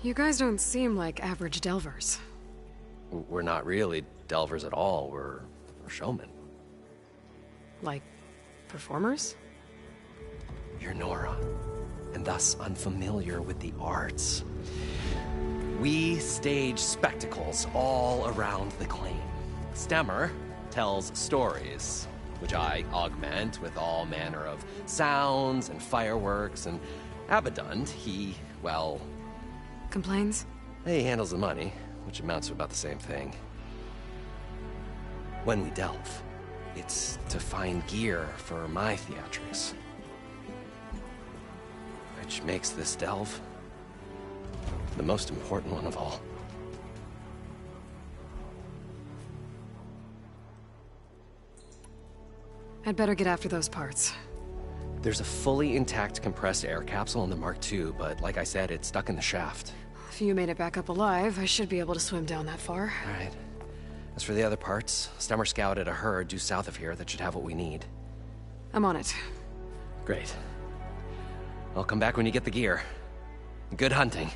You guys don't seem like average delvers. We're not really delvers at all. We're showmen. Like performers? You're Nora, and thus unfamiliar with the arts. We stage spectacles all around the claim. Stemmer tells stories, which I augment with all manner of sounds and fireworks, and Abaddon, he, well... Complains? He handles the money, which amounts to about the same thing. When we delve, it's to find gear for my theatrics. Which makes this delve the most important one of all. I'd better get after those parts. There's a fully intact compressed air capsule in the Mark II, but like I said, it's stuck in the shaft. If you made it back up alive, I should be able to swim down that far. All right. As for the other parts, Stemmer scouted a herd due south of here that should have what we need. I'm on it. Great. I'll come back when you get the gear. Good hunting.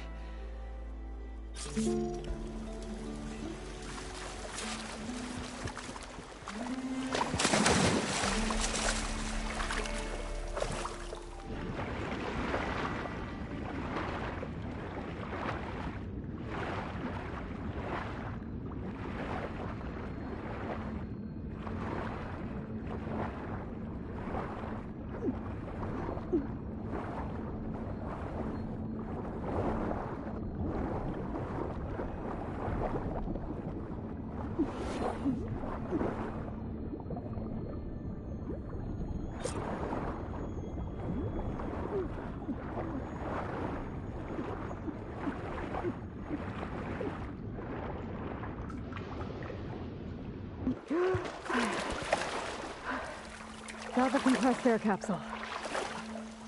Got the compressed air capsule.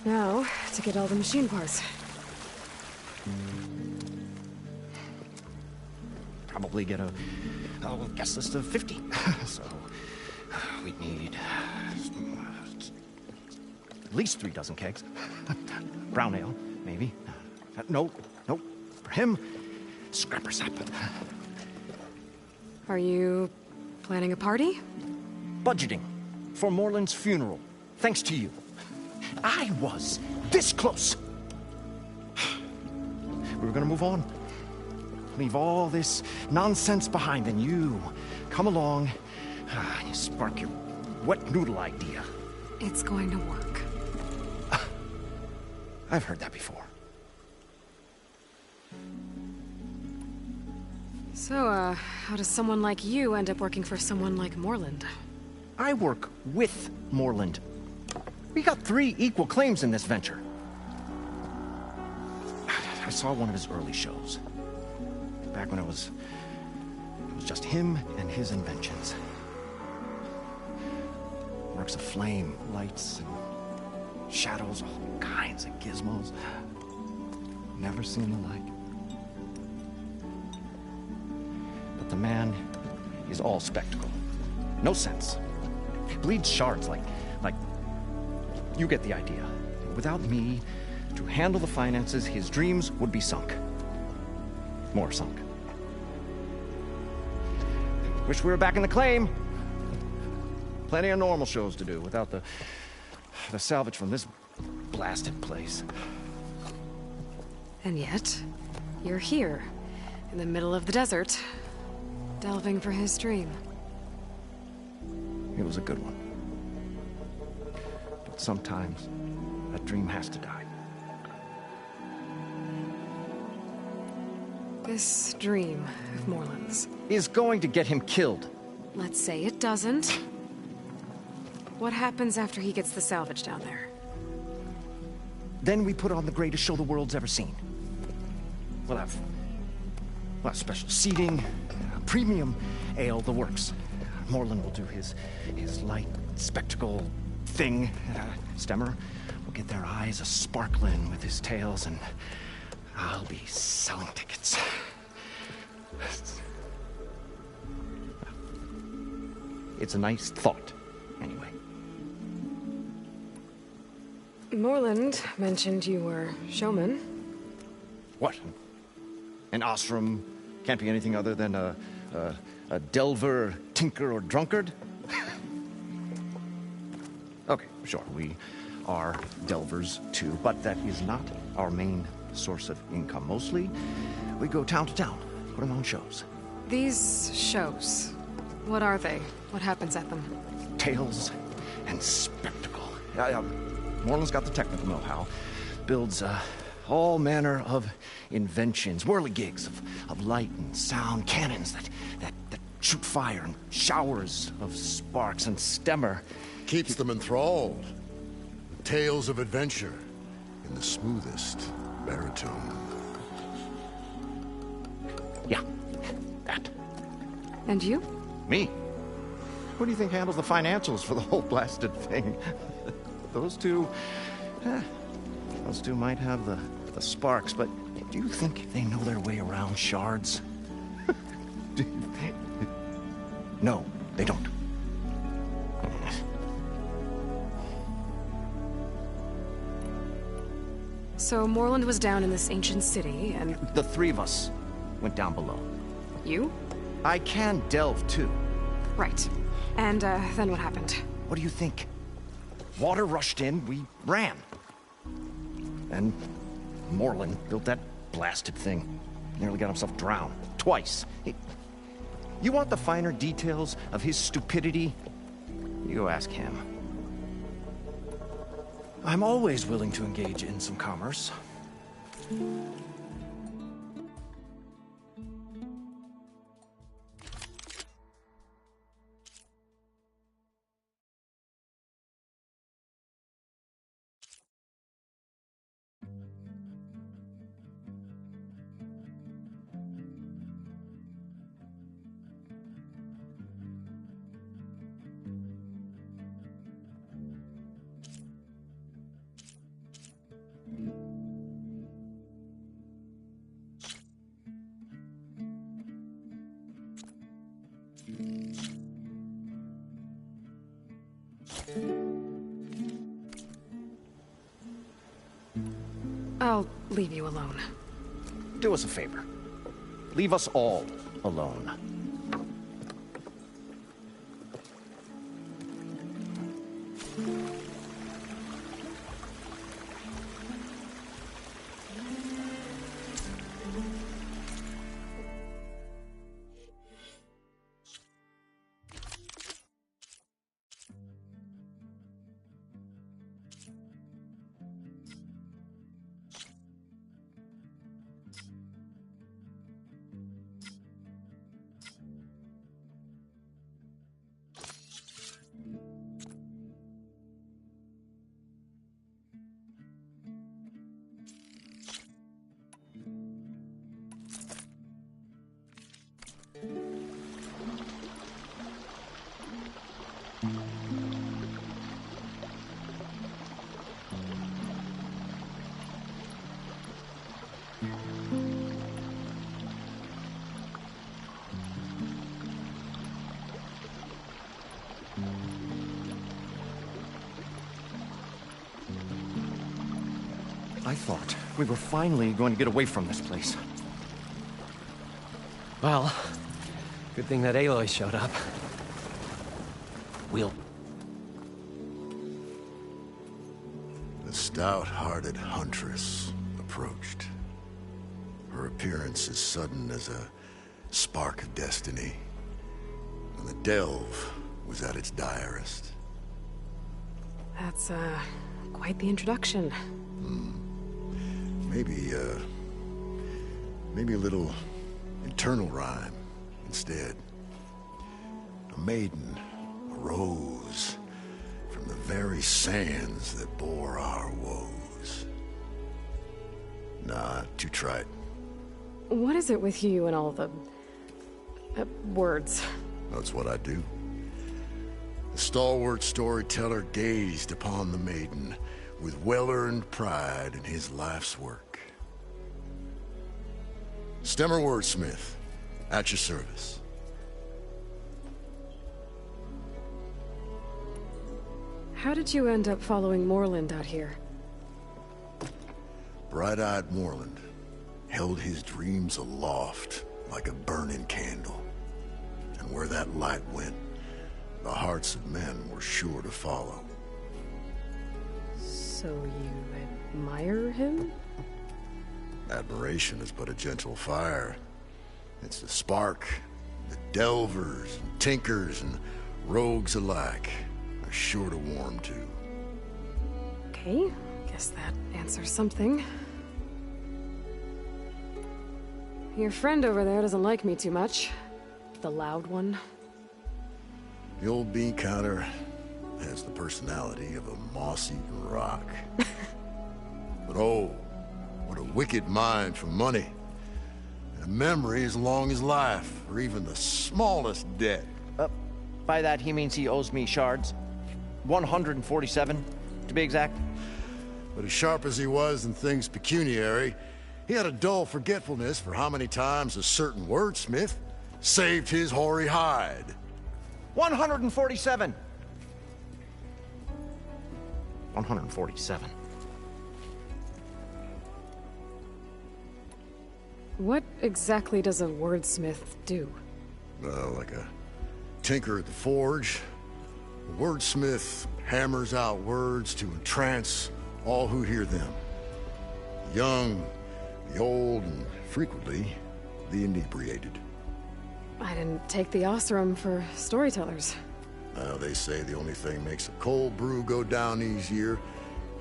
Now, to get all the machine parts. Probably get a guest list of 50. So, we'd need at least 3 dozen kegs. Brown ale, maybe. No. For him, scrapper sap. Are you planning a party? Budgeting for Moreland's funeral, thanks to you. I was this close. We were gonna move on. Leave all this nonsense behind, and you come along, and you spark your wet noodle idea. It's going to work. I've heard that before. So, how does someone like you end up working for someone like Moreland? I work with Moreland. We got 3 equal claims in this venture. I saw one of his early shows. Back when it was just him and his inventions. Works of flame, lights, and shadows, all kinds of gizmos. Never seen the like. But the man is all spectacle. No sense. Bleeds shards like you get the idea. Without me to handle the finances, his dreams would be sunk. More sunk. Wish we were back in the claim. Plenty of normal shows to do without the salvage from this blasted place. And yet, you're here, in the middle of the desert, delving for his dream. It was a good one. But sometimes, that dream has to die. This dream of Moreland's is going to get him killed. Let's say it doesn't. What happens after he gets the salvage down there? Then we put on the greatest show the world's ever seen. We'll have special seating, premium ale, the works. Moreland will do his light spectacle thing. Stemmer will get their eyes a-sparkling with his tales, and I'll be selling tickets. It's a nice thought, anyway. Moreland mentioned you were showman. What? An ostrom can't be anything other than a delver, tinker, or drunkard? Okay, sure, we are delvers too, but that is not our main source of income. Mostly, we go town to town, putting on shows. These shows, what are they? What happens at them? Tales and spectacle. Moreland's got the technical know-how. Builds all manner of inventions, whirligigs of light and sound, cannons that shoot fire, and showers of sparks, and Stemmer keeps them enthralled. Tales of adventure in the smoothest baritone. Yeah, that. And you? Me? Who do you think handles the financials for the whole blasted thing? Those two might have the sparks, but do you think they know their way around shards? No, they don't. So Moreland was down in this ancient city, and... The 3 of us went down below. You? I can delve, too. Right. And, then what happened? What do you think? Water rushed in, we ran. And Moreland built that blasted thing. Nearly got himself drowned. Twice. You want the finer details of his stupidity? You go ask him. I'm always willing to engage in some commerce. I'll leave you alone. Do us a favor. Leave us all alone. I thought we were finally going to get away from this place. Well, good thing that Aloy showed up. We'll... The stout-hearted huntress approached. Her appearance as sudden as a spark of destiny. And the delve was at its direst. That's, quite the introduction. Maybe a little internal rhyme instead. A maiden arose from the very sands that bore our woes. Nah, too trite. What is it with you and all the... words? That's what I do. The stalwart storyteller gazed upon the maiden with well-earned pride in his life's work. Stemmer wordsmith, at your service. How did you end up following Moreland out here? Bright-eyed Moreland held his dreams aloft like a burning candle. And where that light went, the hearts of men were sure to follow. So you admire him? Admiration is but a gentle fire. It's the spark that delvers and tinkers and rogues alike are sure to warm to. Okay, guess that answers something. Your friend over there doesn't like me too much. The loud one. The old bean counter has the personality of a moss-eaten rock. But oh, what a wicked mind for money. And a memory as long as life, or even the smallest debt. By that he means he owes me shards. 147, to be exact. But as sharp as he was in things pecuniary, he had a dull forgetfulness for how many times a certain wordsmith saved his hoary hide. 147. 147. What exactly does a wordsmith do? Like a tinker at the forge. A wordsmith hammers out words to entrance all who hear them. The young, the old, and frequently, the inebriated. I didn't take the Osram for storytellers. They say the only thing makes a cold brew go down easier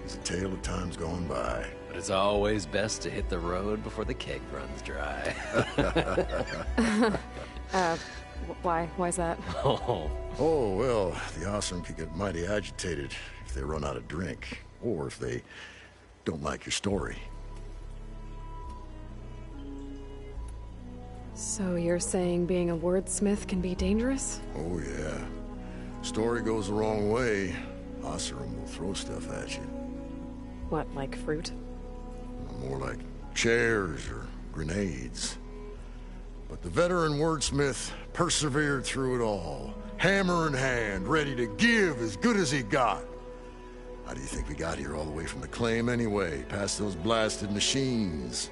is a tale of times gone by. But it's always best to hit the road before the keg runs dry. Why's that? Oh, well, the Osram can get mighty agitated if they run out of drink, or if they don't like your story. So you're saying being a wordsmith can be dangerous? Oh, yeah. Story goes the wrong way, Osram will throw stuff at you. What, like fruit? More like chairs or grenades. But the veteran wordsmith Persevered through it all, hammer in hand, ready to give as good as he got. How do you think we got here all the way from the claim anyway, past those blasted machines?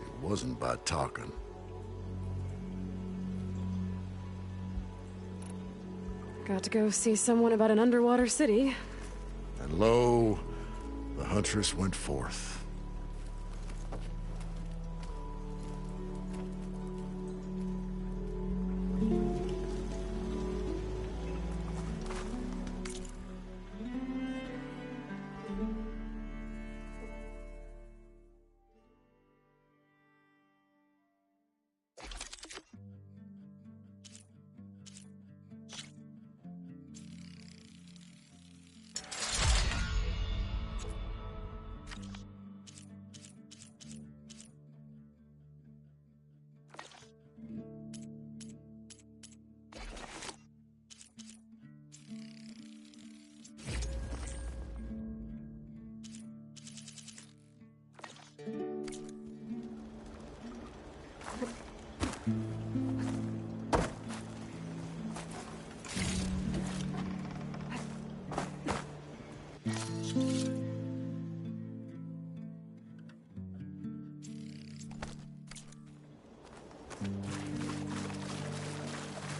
It wasn't by talking. Got to go see someone about an underwater city. And lo, the Huntress went forth.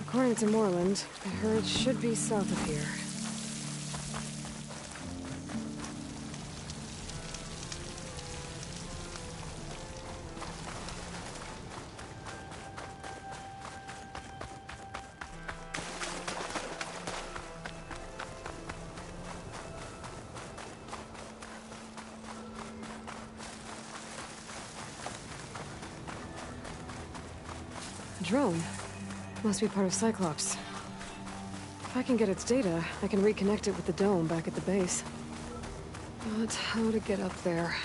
According to Moreland, the herd should be south of here. A drone. Must be part of Cyclops. If I can get its data, I can reconnect it with the dome back at the base. But how to get up there?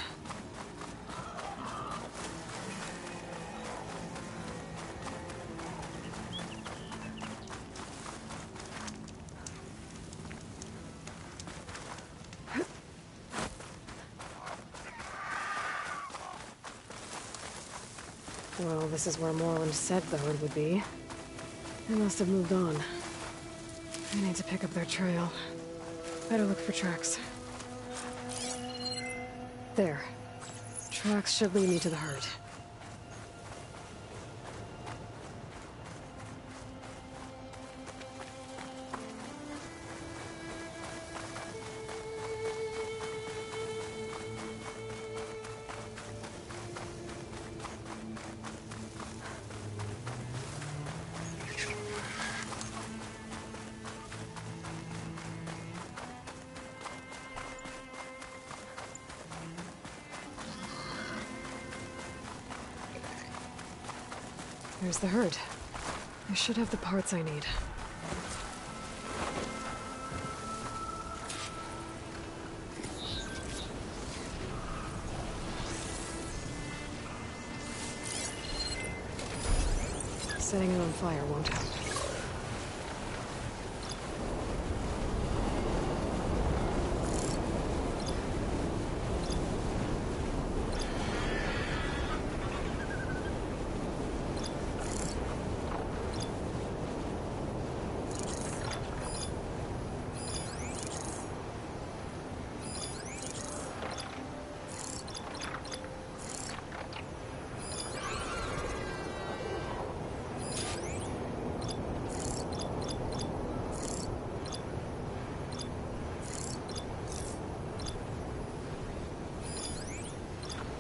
Well, this is where Moreland said the herd would be. They must have moved on. I need to pick up their trail. Better look for tracks. There. Tracks should lead me to the herd. There's the herd. I should have the parts I need. Setting it on fire won't help.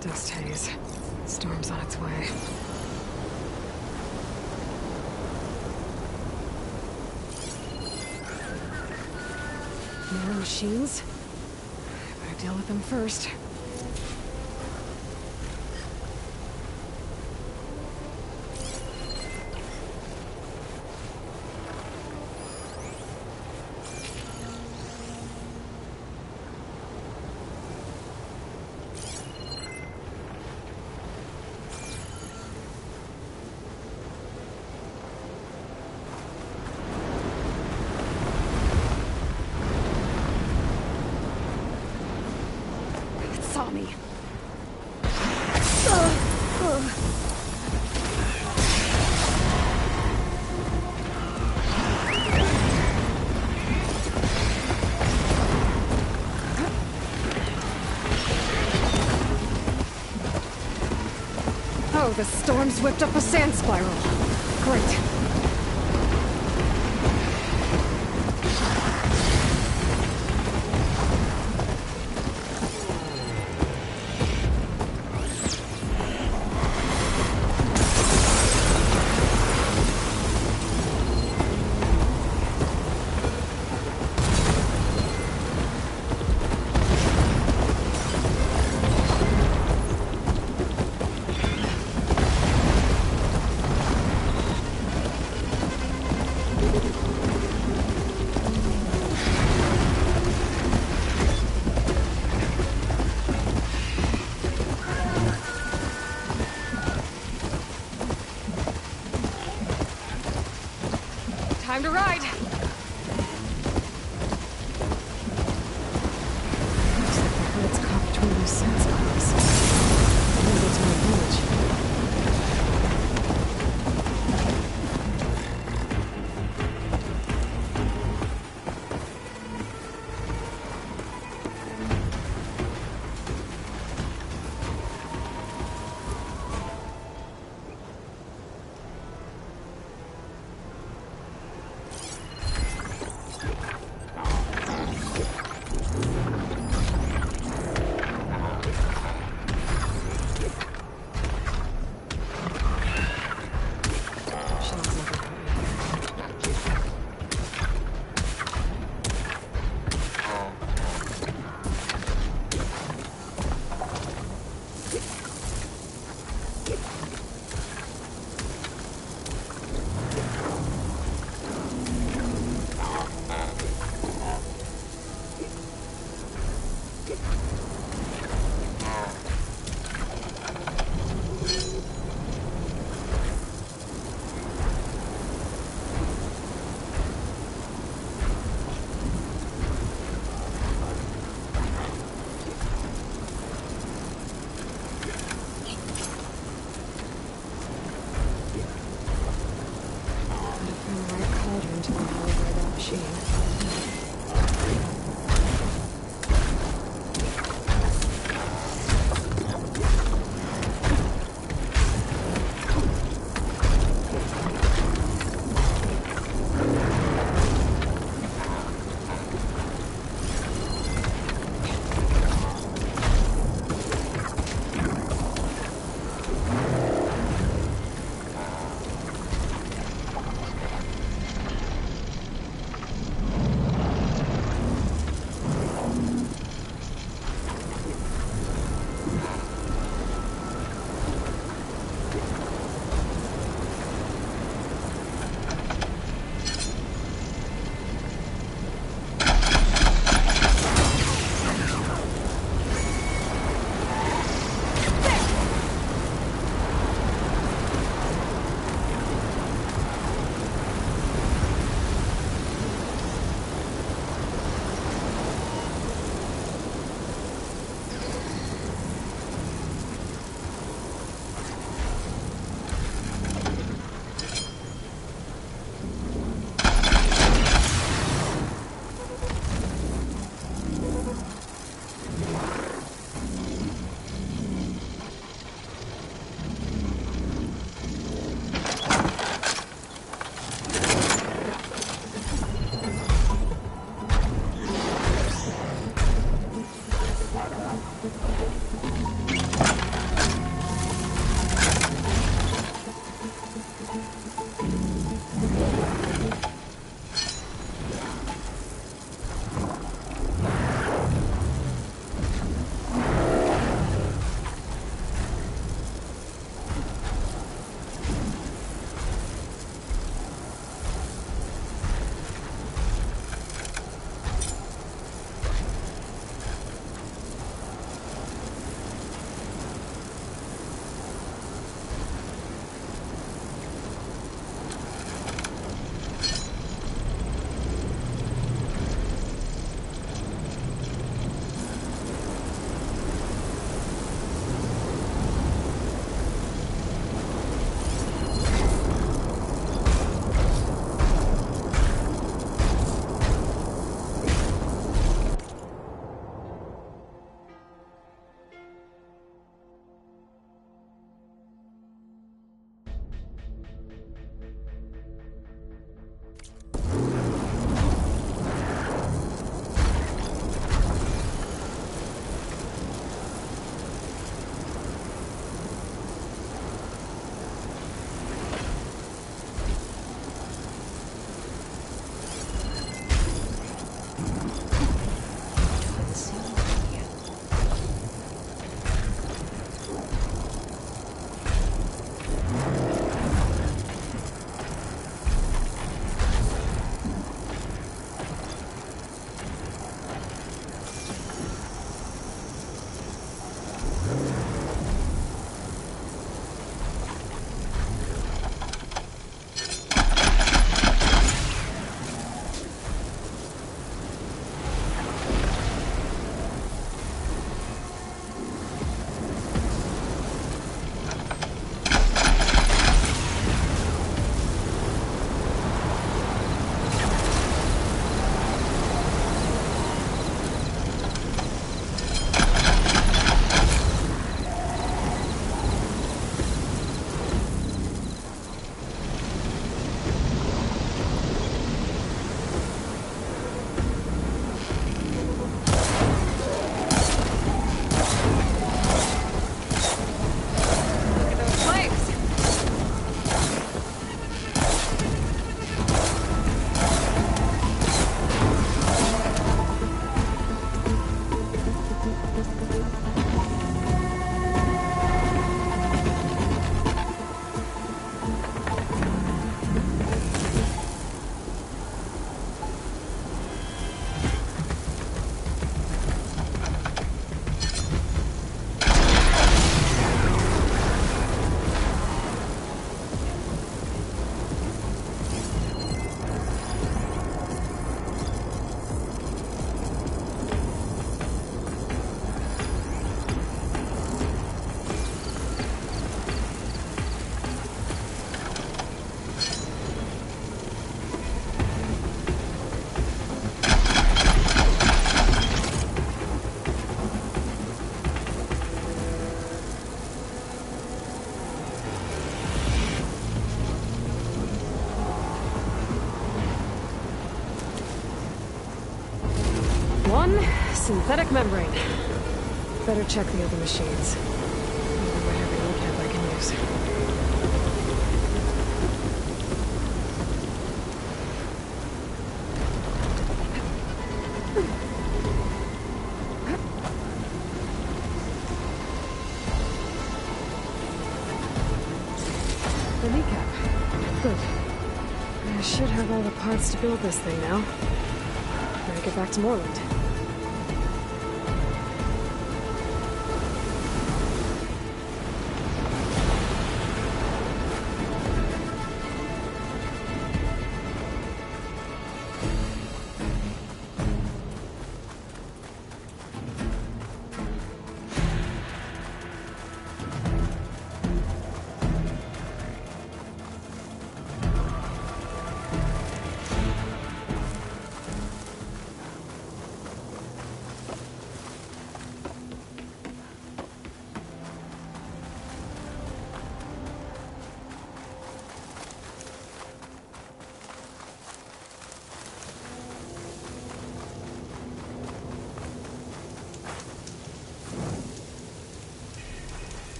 Dust haze. Storm's on its way. More machines? I better deal with them first. the storm's whipped up a sand spiral. Great. Time to ride! Looks like the herd's caught between those sand spirals. Maybe it's my village. one, synthetic membrane. Better check the other machines. Maybe I might have a recap I can use. The kneecap. Good. I should have all the parts to build this thing now. Better get back to Moreland.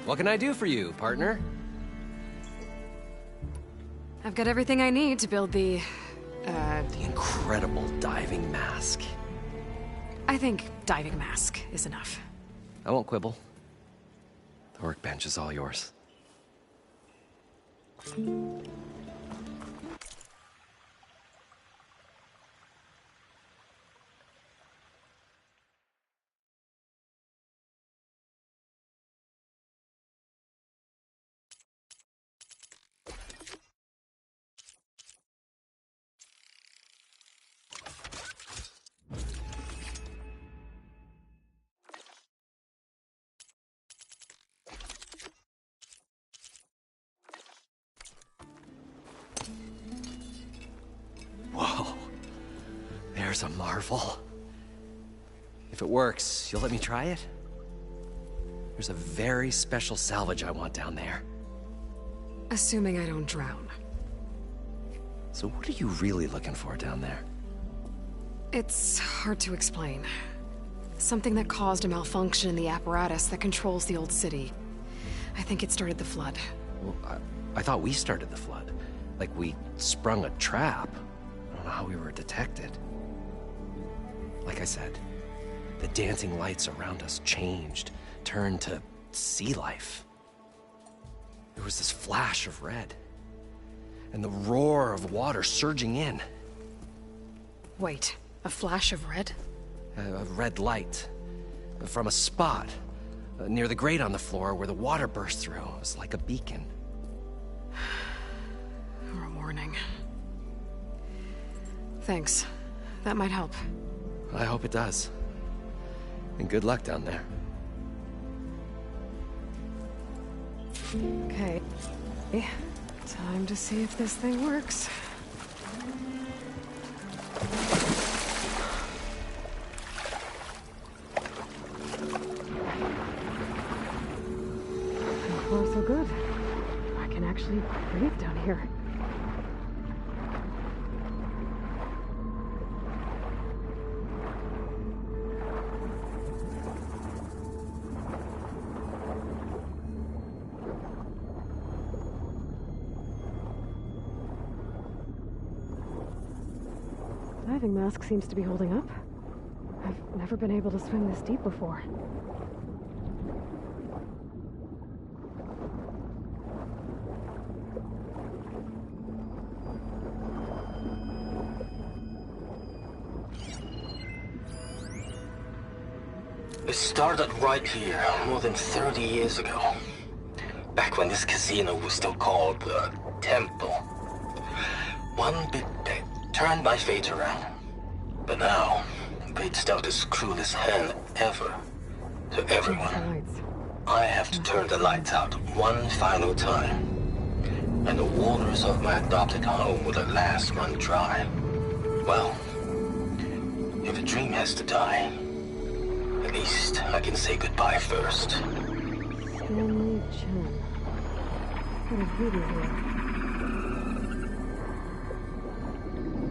What can I do for you, partner? I've got everything I need to build the incredible diving mask. I think diving mask is enough. I won't quibble. The workbench is all yours. Whoa. There's a marvel. If it works, you'll let me try it? There's a very special salvage I want down there. Assuming I don't drown. So what are you really looking for down there? It's hard to explain. Something that caused a malfunction in the apparatus that controls the old city. I think it started the flood. Well, I thought we started the flood. Like we sprung a trap. I don't know how we were detected. Like I said, the dancing lights around us changed, turned to sea life. There was this flash of red, and the roar of water surging in. Wait, a flash of red? A red light from a spot near the grate on the floor where the water burst through. It was like a beacon. Or a warning. Thanks. That might help. I hope it does. And good luck down there. Okay. Time to see if this thing works. So far, so good. I can actually breathe down here. Diving mask seems to be holding up. I've never been able to swim this deep before. It started right here, more than 30 years ago. Back when this casino was still called the Temple. One big bet turned my fate around. But now, fate's dealt its cruelest hand ever to everyone. I have to turn the lights out one final time. And the waters of my adopted home will at last run dry. Well, if a dream has to die, at least I can say goodbye first. Stanley Chen. Got a voodoo here.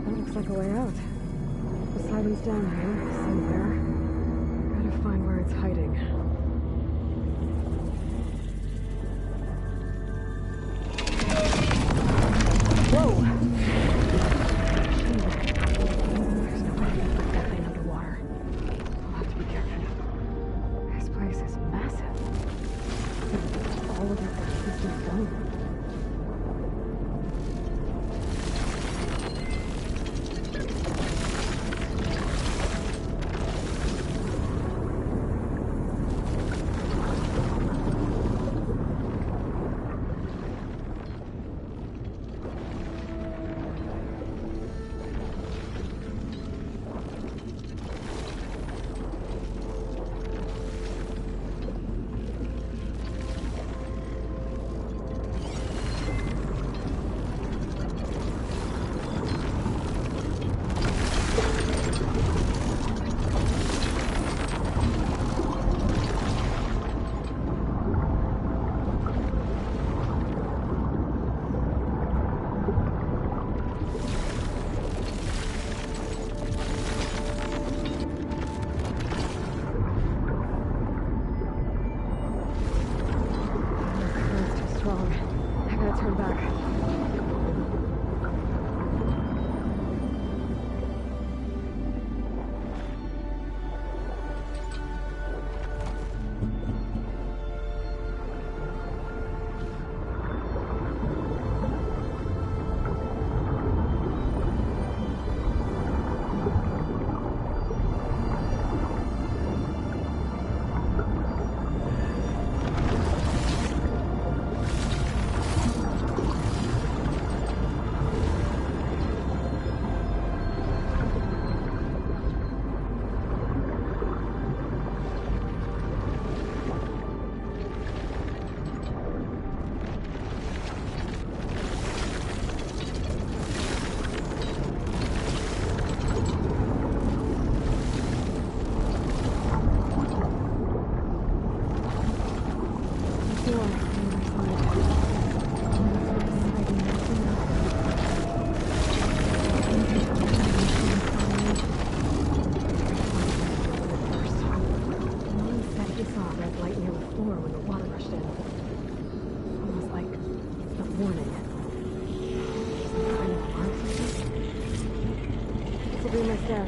That looks like a way out. Poseidon's down here, somewhere. Gotta find where it's hiding. Whoa! There's no way I can put that thing underwater. I'll have to be careful. This place is massive. All of it that keeps me going.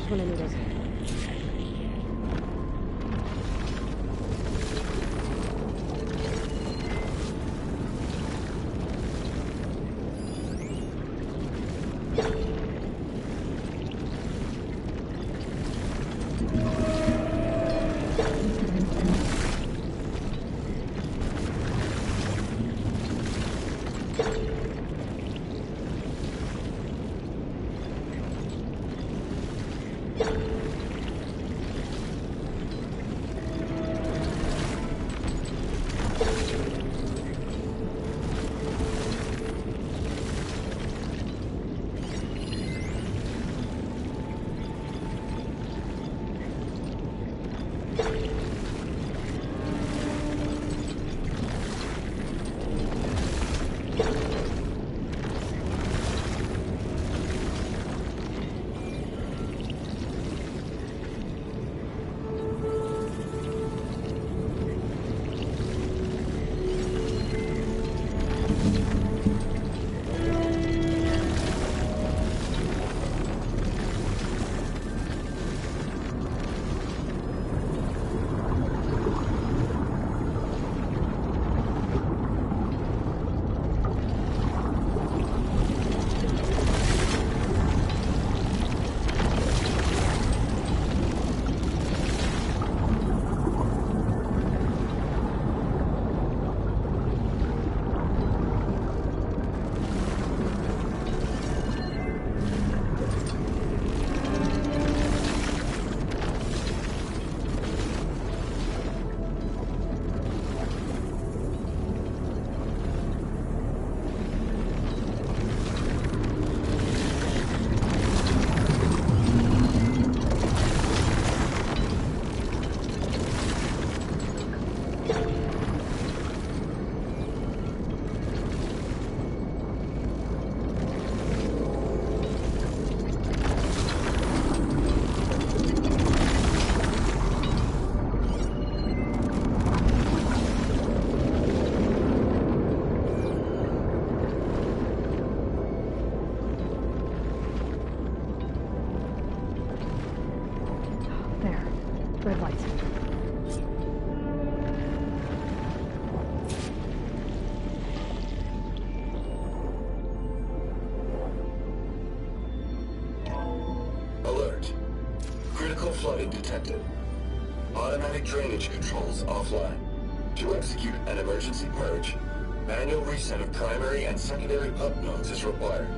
When I need it. Red light. Alert. Critical flooding detected. Automatic drainage controls offline. To execute an emergency purge, manual reset of primary and secondary pump nodes is required.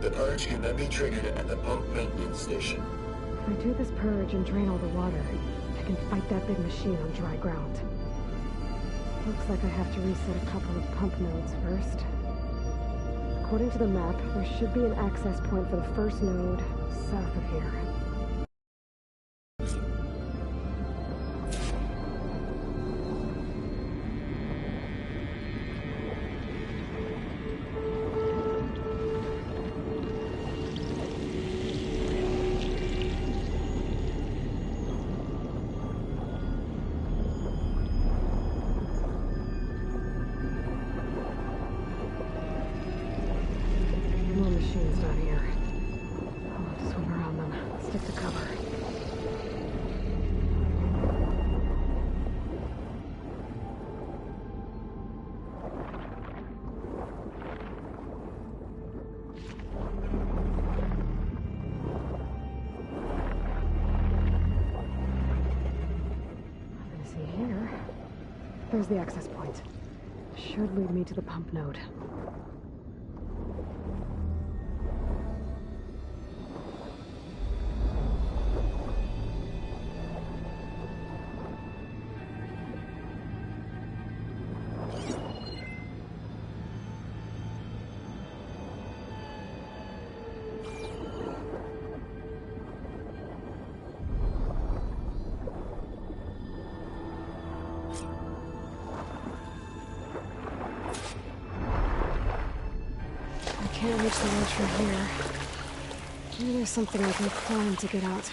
The purge can then be triggered at the pump maintenance station. If I do this purge and drain all the water, I can fight that big machine on dry ground. Looks like I have to reset a couple of pump nodes first. According to the map, there should be an access point for the first node south of here. More machines down here. I'll have to swim around them. Stick to cover. Nothing to see here. There's the access point. Should lead me to the pump node. Can't reach the ledge from here. Maybe there's something I can climb to get out.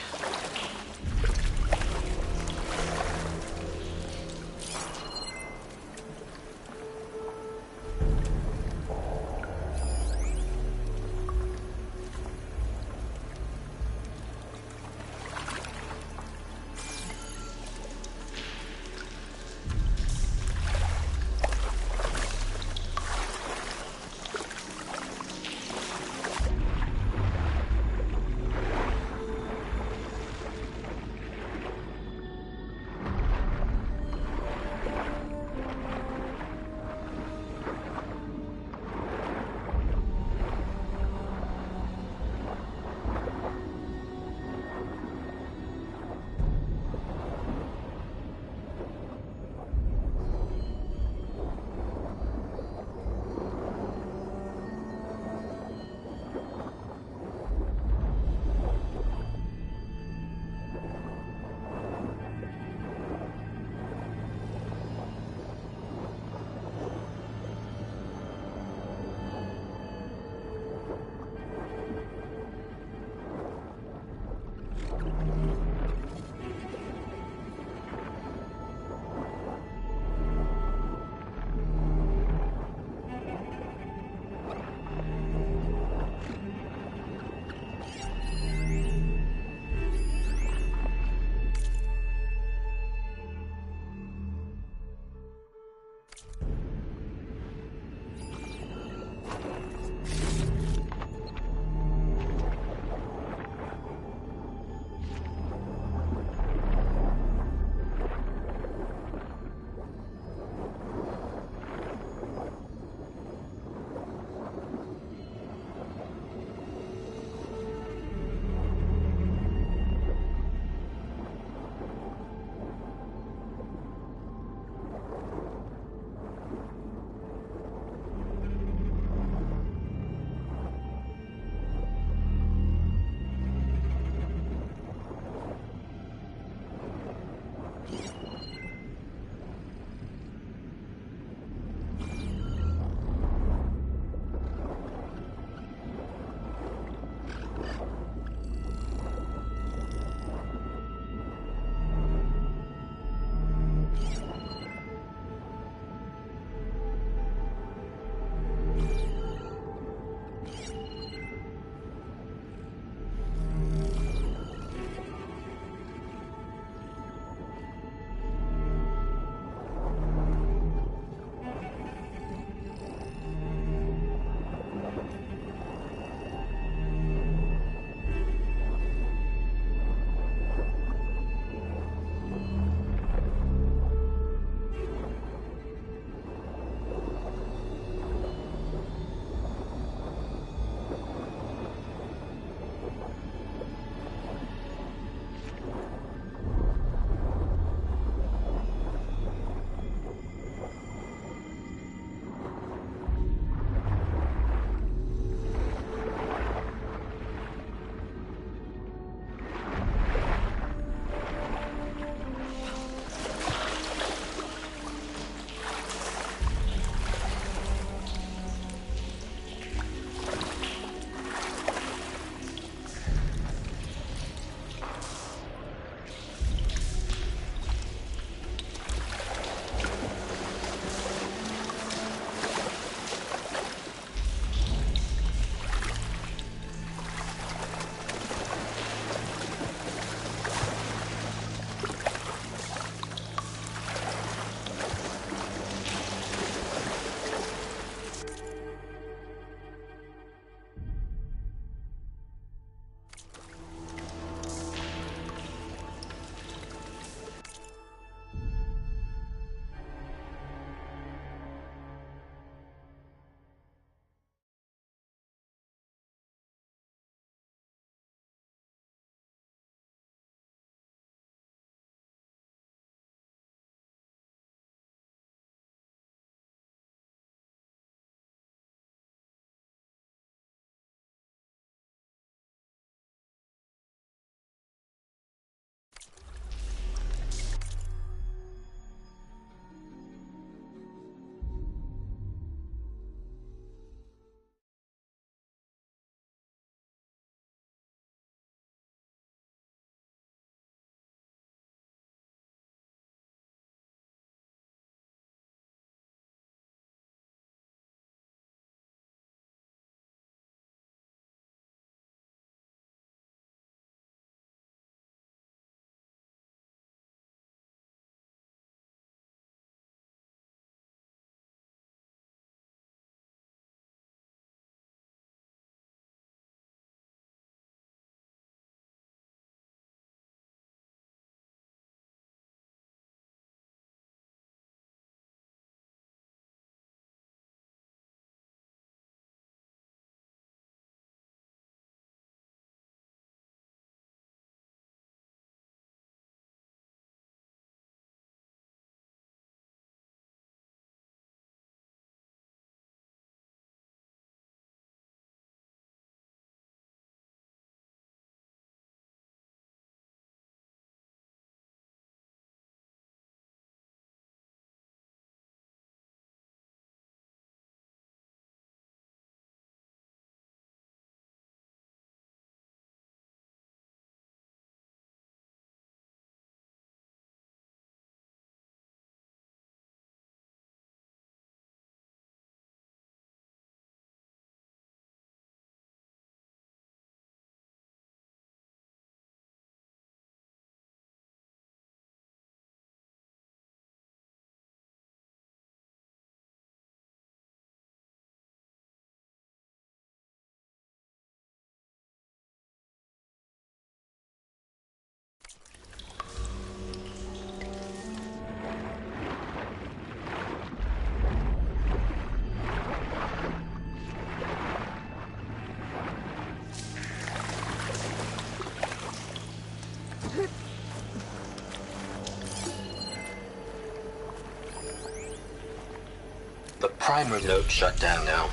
The primer node shut down now.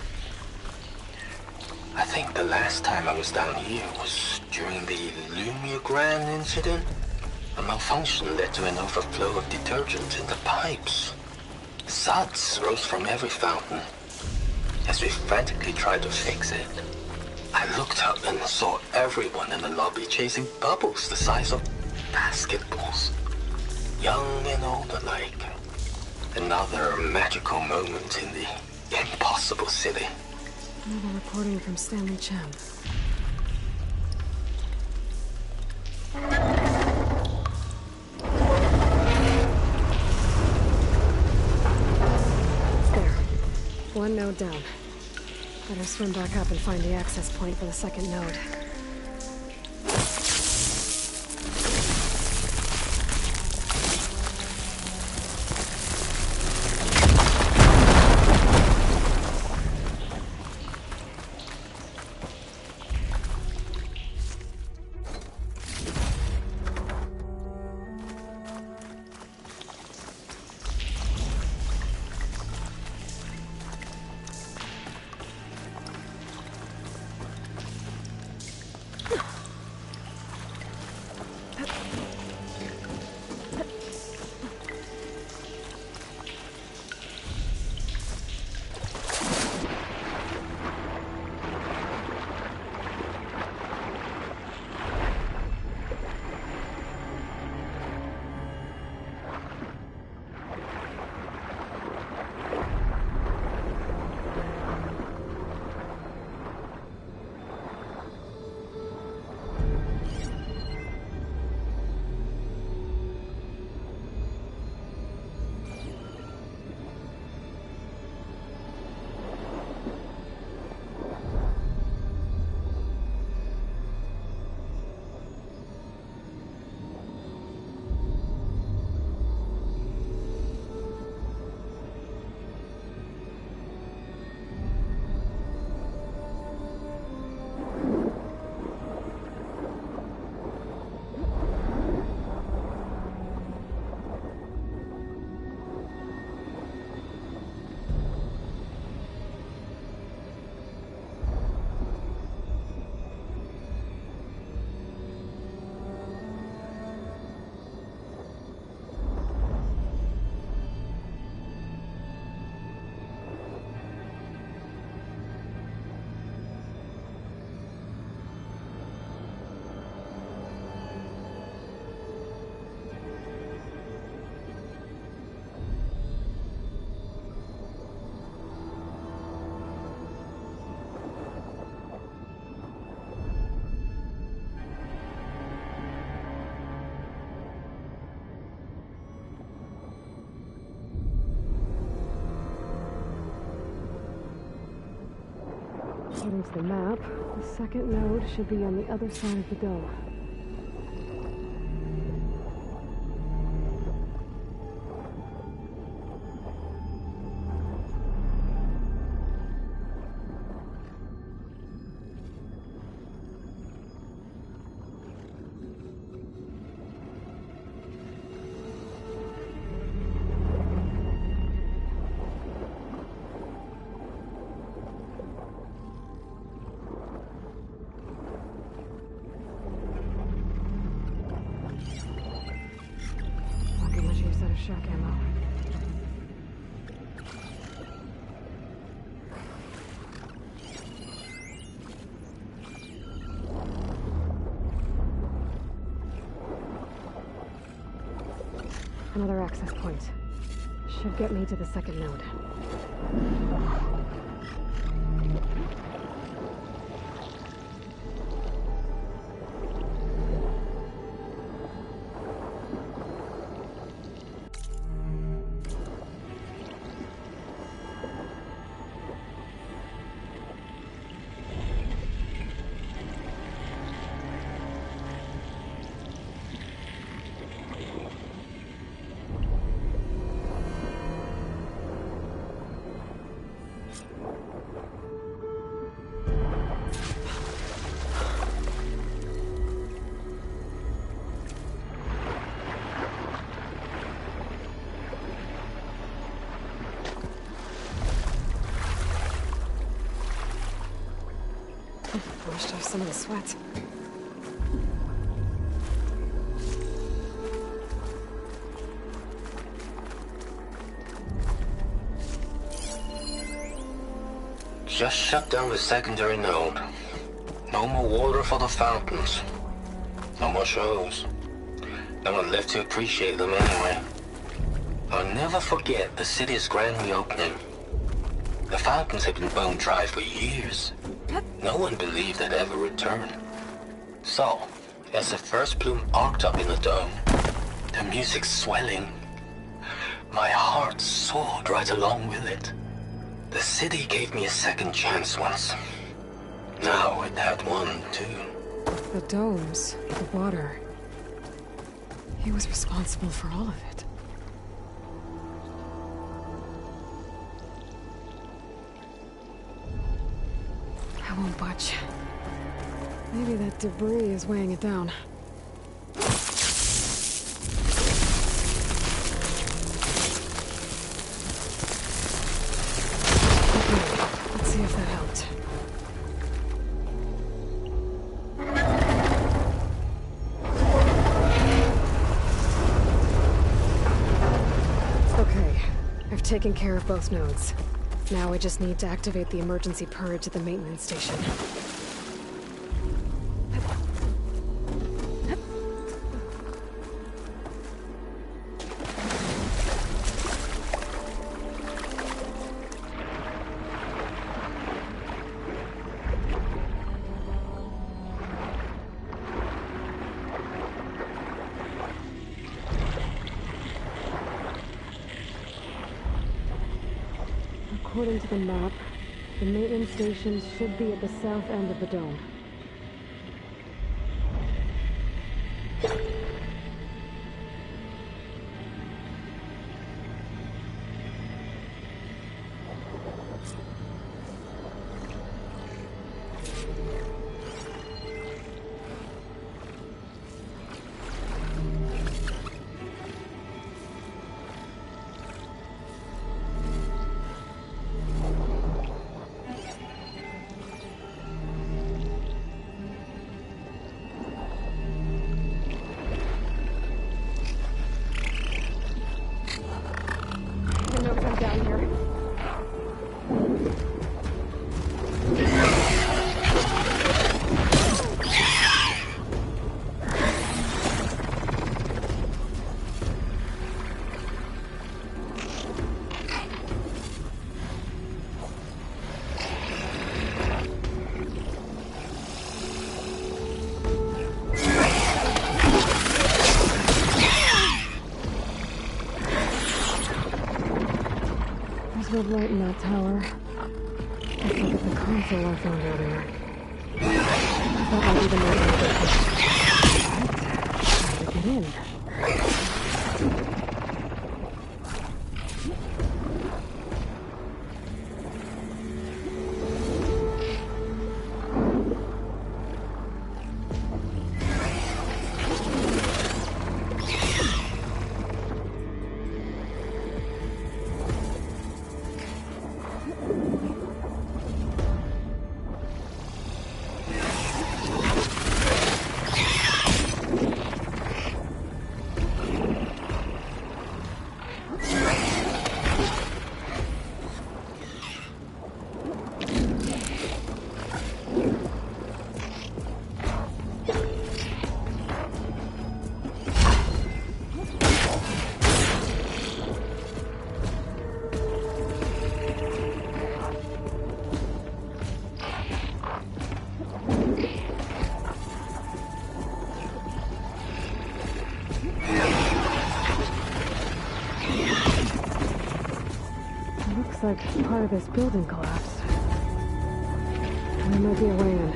I think the last time I was down here was during the Lumia Grand incident. A malfunction led to an overflow of detergent in the pipes. Suds rose from every fountain. As we frantically tried to fix it, I looked up and saw everyone in the lobby chasing bubbles the size of basketballs. Young and old alike. Another magical moment in the impossible city. Another recording from Stanley Chen. There. One node down. Better swim back up and find the access point for the second node. According to the map, the second node should be on the other side of the dome. Shock ammo. Another access point. Should get me to the second node. Washed off some of the sweat. Just shut down the secondary node. No more water for the fountains. No more shows. No one left to appreciate them anyway. I'll never forget the city's grand reopening. The fountains had been bone dry for years. No one believed they'd ever return. So, as the first plume arced up in the dome, the music swelling, my heart soared right along with it. The city gave me a second chance once. Now it had one, too. The domes, the water. He was responsible for all of it. I won't budge. Maybe that debris is weighing it down. Let's see if that helped. Okay, I've taken care of both nodes. Now I just need to activate the emergency purge at the maintenance station. According to the map, the maintenance station should be at the south end of the dome. Red light in that tower. Let's look at the console I found earlier. That might be the most important. How to get in? Looks like part of this building collapsed. There might be a way in.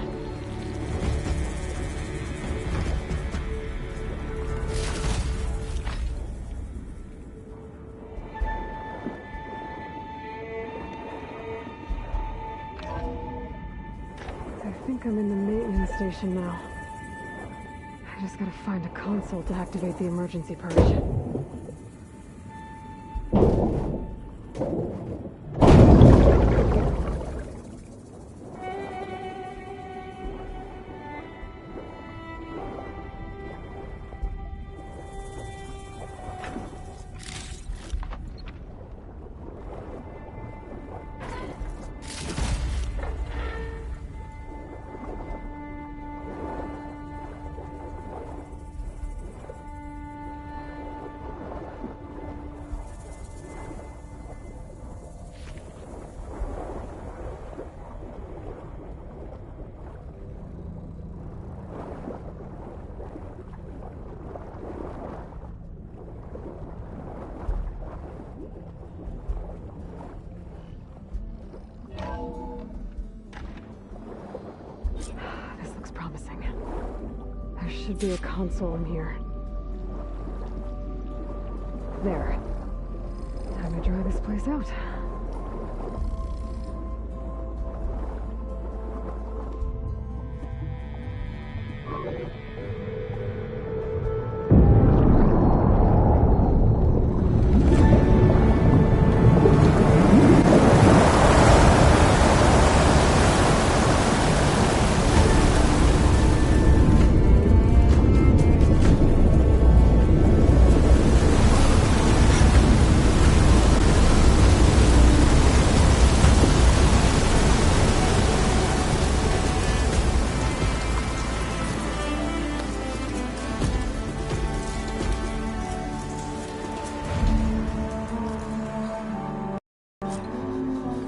I think I'm in the maintenance station now. I just gotta find a console to activate the emergency purge. should be a console in here. There. Time to dry this place out.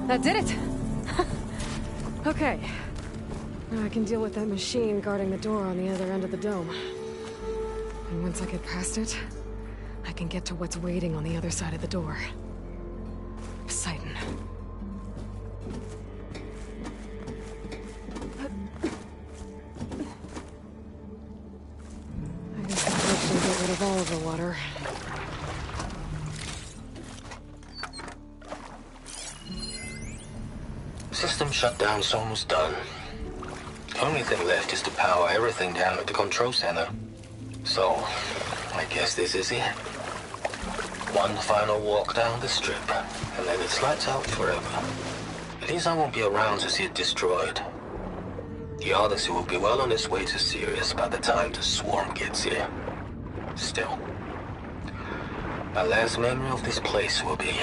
That did it! Okay. Now I can deal with that machine guarding the door on the other end of the dome. And once I get past it, I can get to what's waiting on the other side of the door. Poseidon. I guess I'll actually get rid of all of the water. System shutdown's almost done. The only thing left is to power everything down at the control center. So, I guess this is it. One final walk down the strip, and then it's lights out forever. At least I won't be around to see it destroyed. The Odyssey will be well on its way to Sirius by the time the swarm gets here. Still, my last memory of this place will be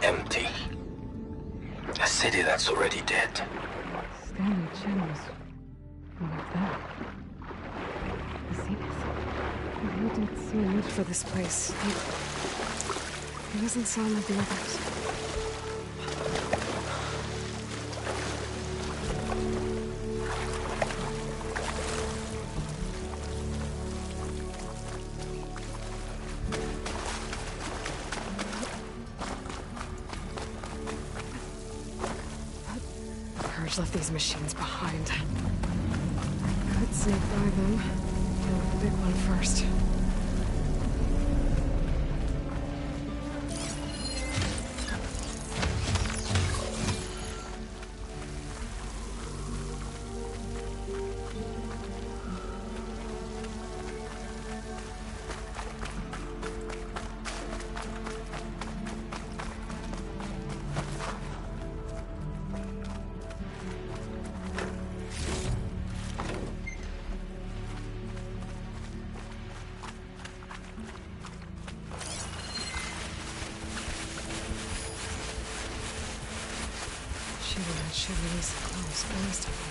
empty. A city that's already dead. Stanley Chen was one of them. The Zenith. He did so much for this place. He doesn't sound like the others. Left these machines behind. I could sneak by them. Deal with the big one first. That should release the close blast up here.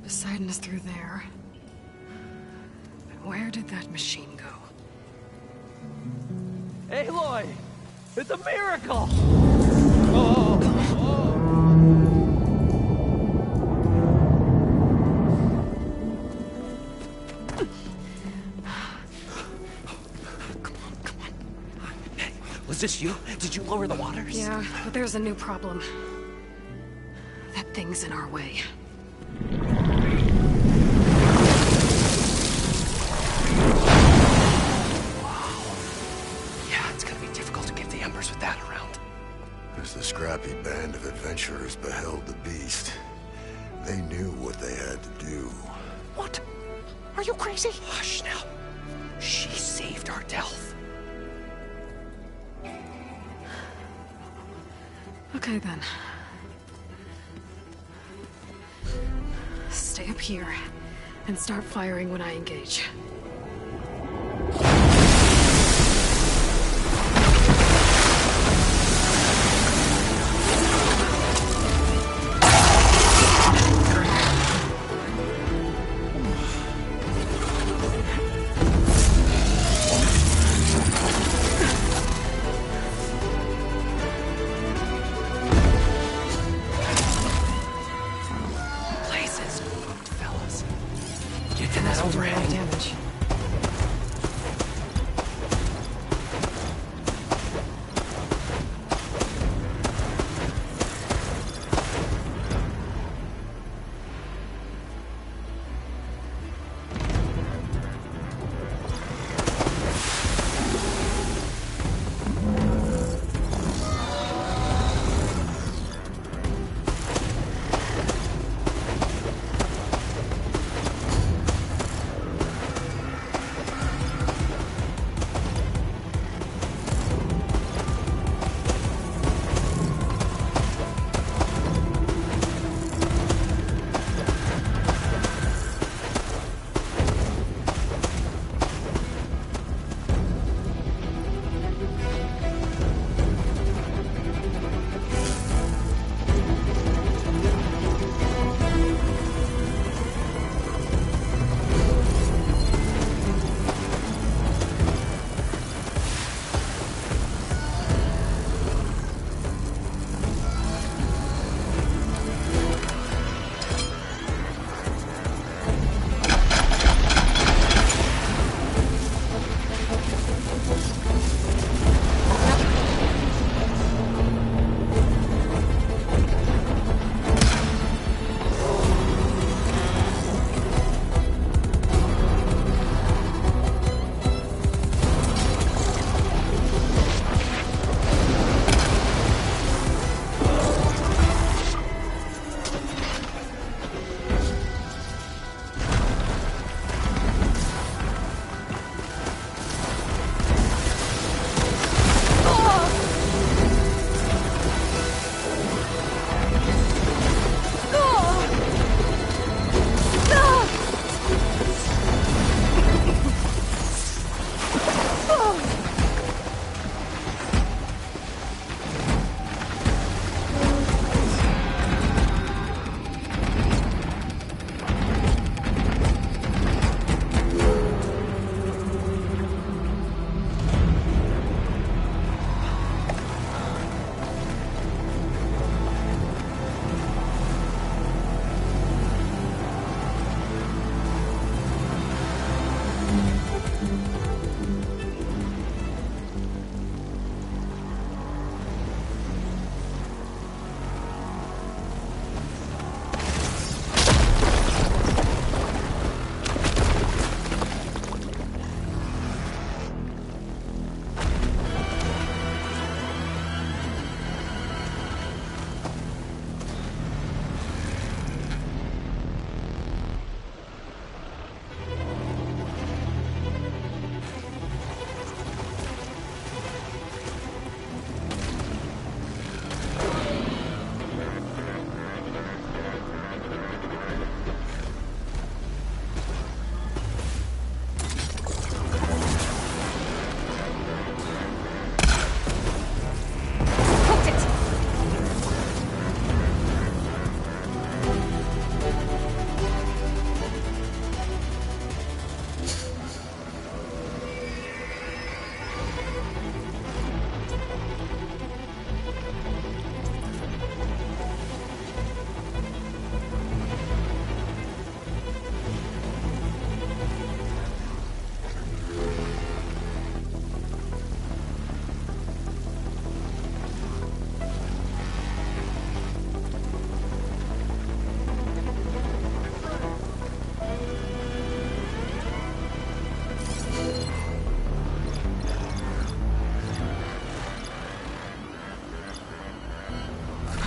Poseidon is through there. But where did that machine go? Aloy! It's a miracle! Was this you? Did you lower the waters? Yeah, but there's a new problem. That thing's in our way. With that around. As the scrappy band of adventurers beheld the beast, they knew what they had to do. What? Are you crazy? Hush now. She saved our Delph. Okay then. Stay up here and start firing when I engage.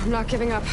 I'm not giving up.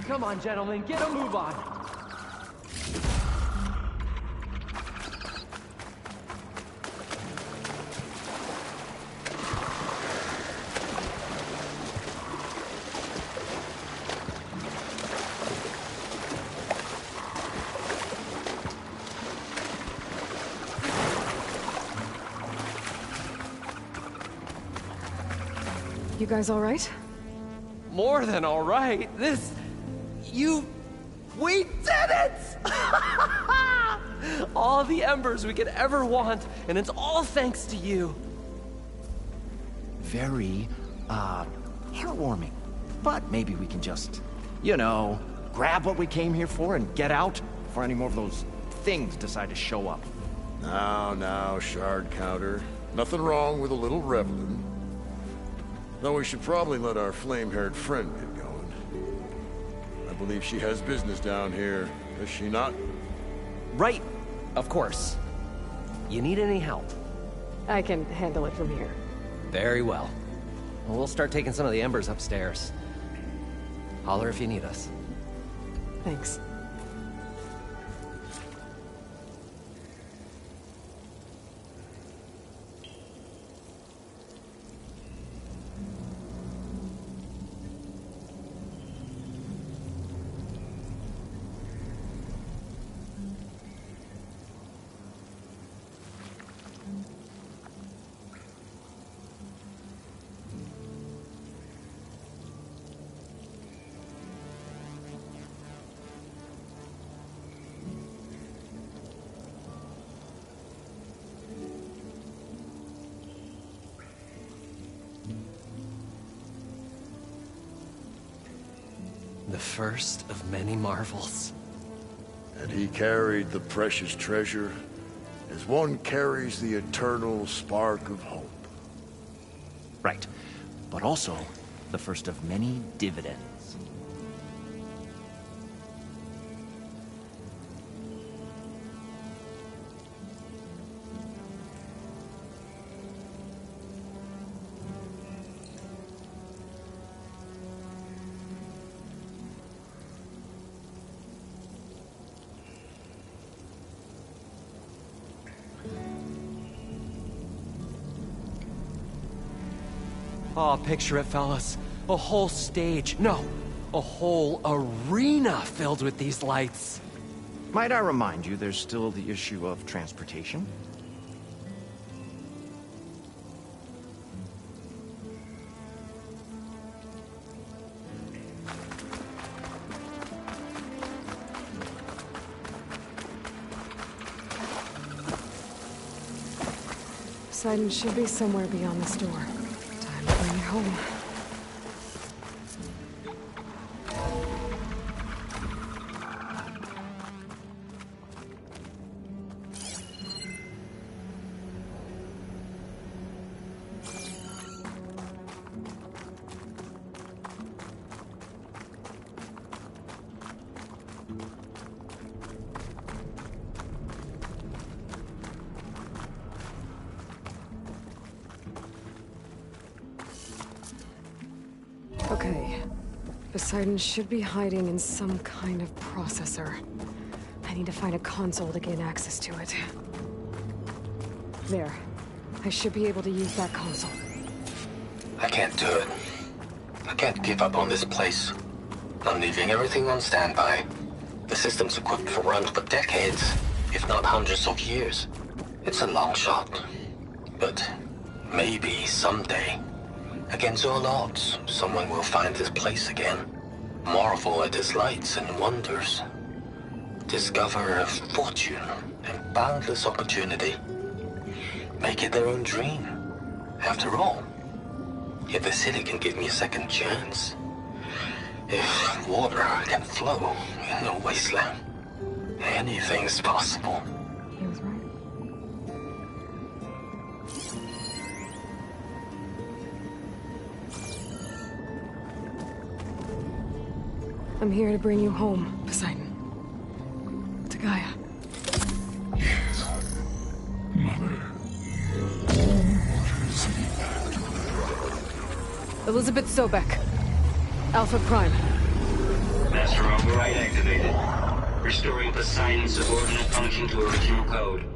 Come on, gentlemen, get a move on. You guys all right? More than all right. We did it! All the embers we could ever want, and it's all thanks to you. Very, heartwarming. But maybe we can just, grab what we came here for and get out before any more of those things decide to show up. Now, Shard Counter. Nothing wrong with a little reveling. Though we should probably let our flame-haired friend get going. I believe she has business down here, does she not? Right, of course. You need any help? I can handle it from here. Very well. We'll start taking some of the embers upstairs. Holler if you need us. Thanks. The first of many marvels. And he carried the precious treasure as one carries the eternal spark of hope. Right. But also, the first of many dividends. Oh, picture it, fellas. A whole stage. No, a whole arena filled with these lights. Might I remind you, there's still the issue of transportation? Poseidon should be somewhere beyond this door. Time to bring it home. Poseidon should be hiding in some kind of processor. I need to find a console to gain access to it. There. I should be able to use that console. I can't do it. I can't give up on this place. I'm leaving everything on standby. The system's equipped for runs for decades, if not hundreds of years. It's a long shot. But maybe someday, against all odds, someone will find this place again. Marvel at its lights and wonders. Discover a fortune and boundless opportunity. Make it their own dream. After all, if the city can give me a second chance, if water can flow in a wasteland, anything's possible. He was right. I'm here to bring you home, Poseidon. To Gaia. Mother. Elizabeth Sobek. Alpha Prime. Master override activated. Restoring Poseidon's subordinate function to original code.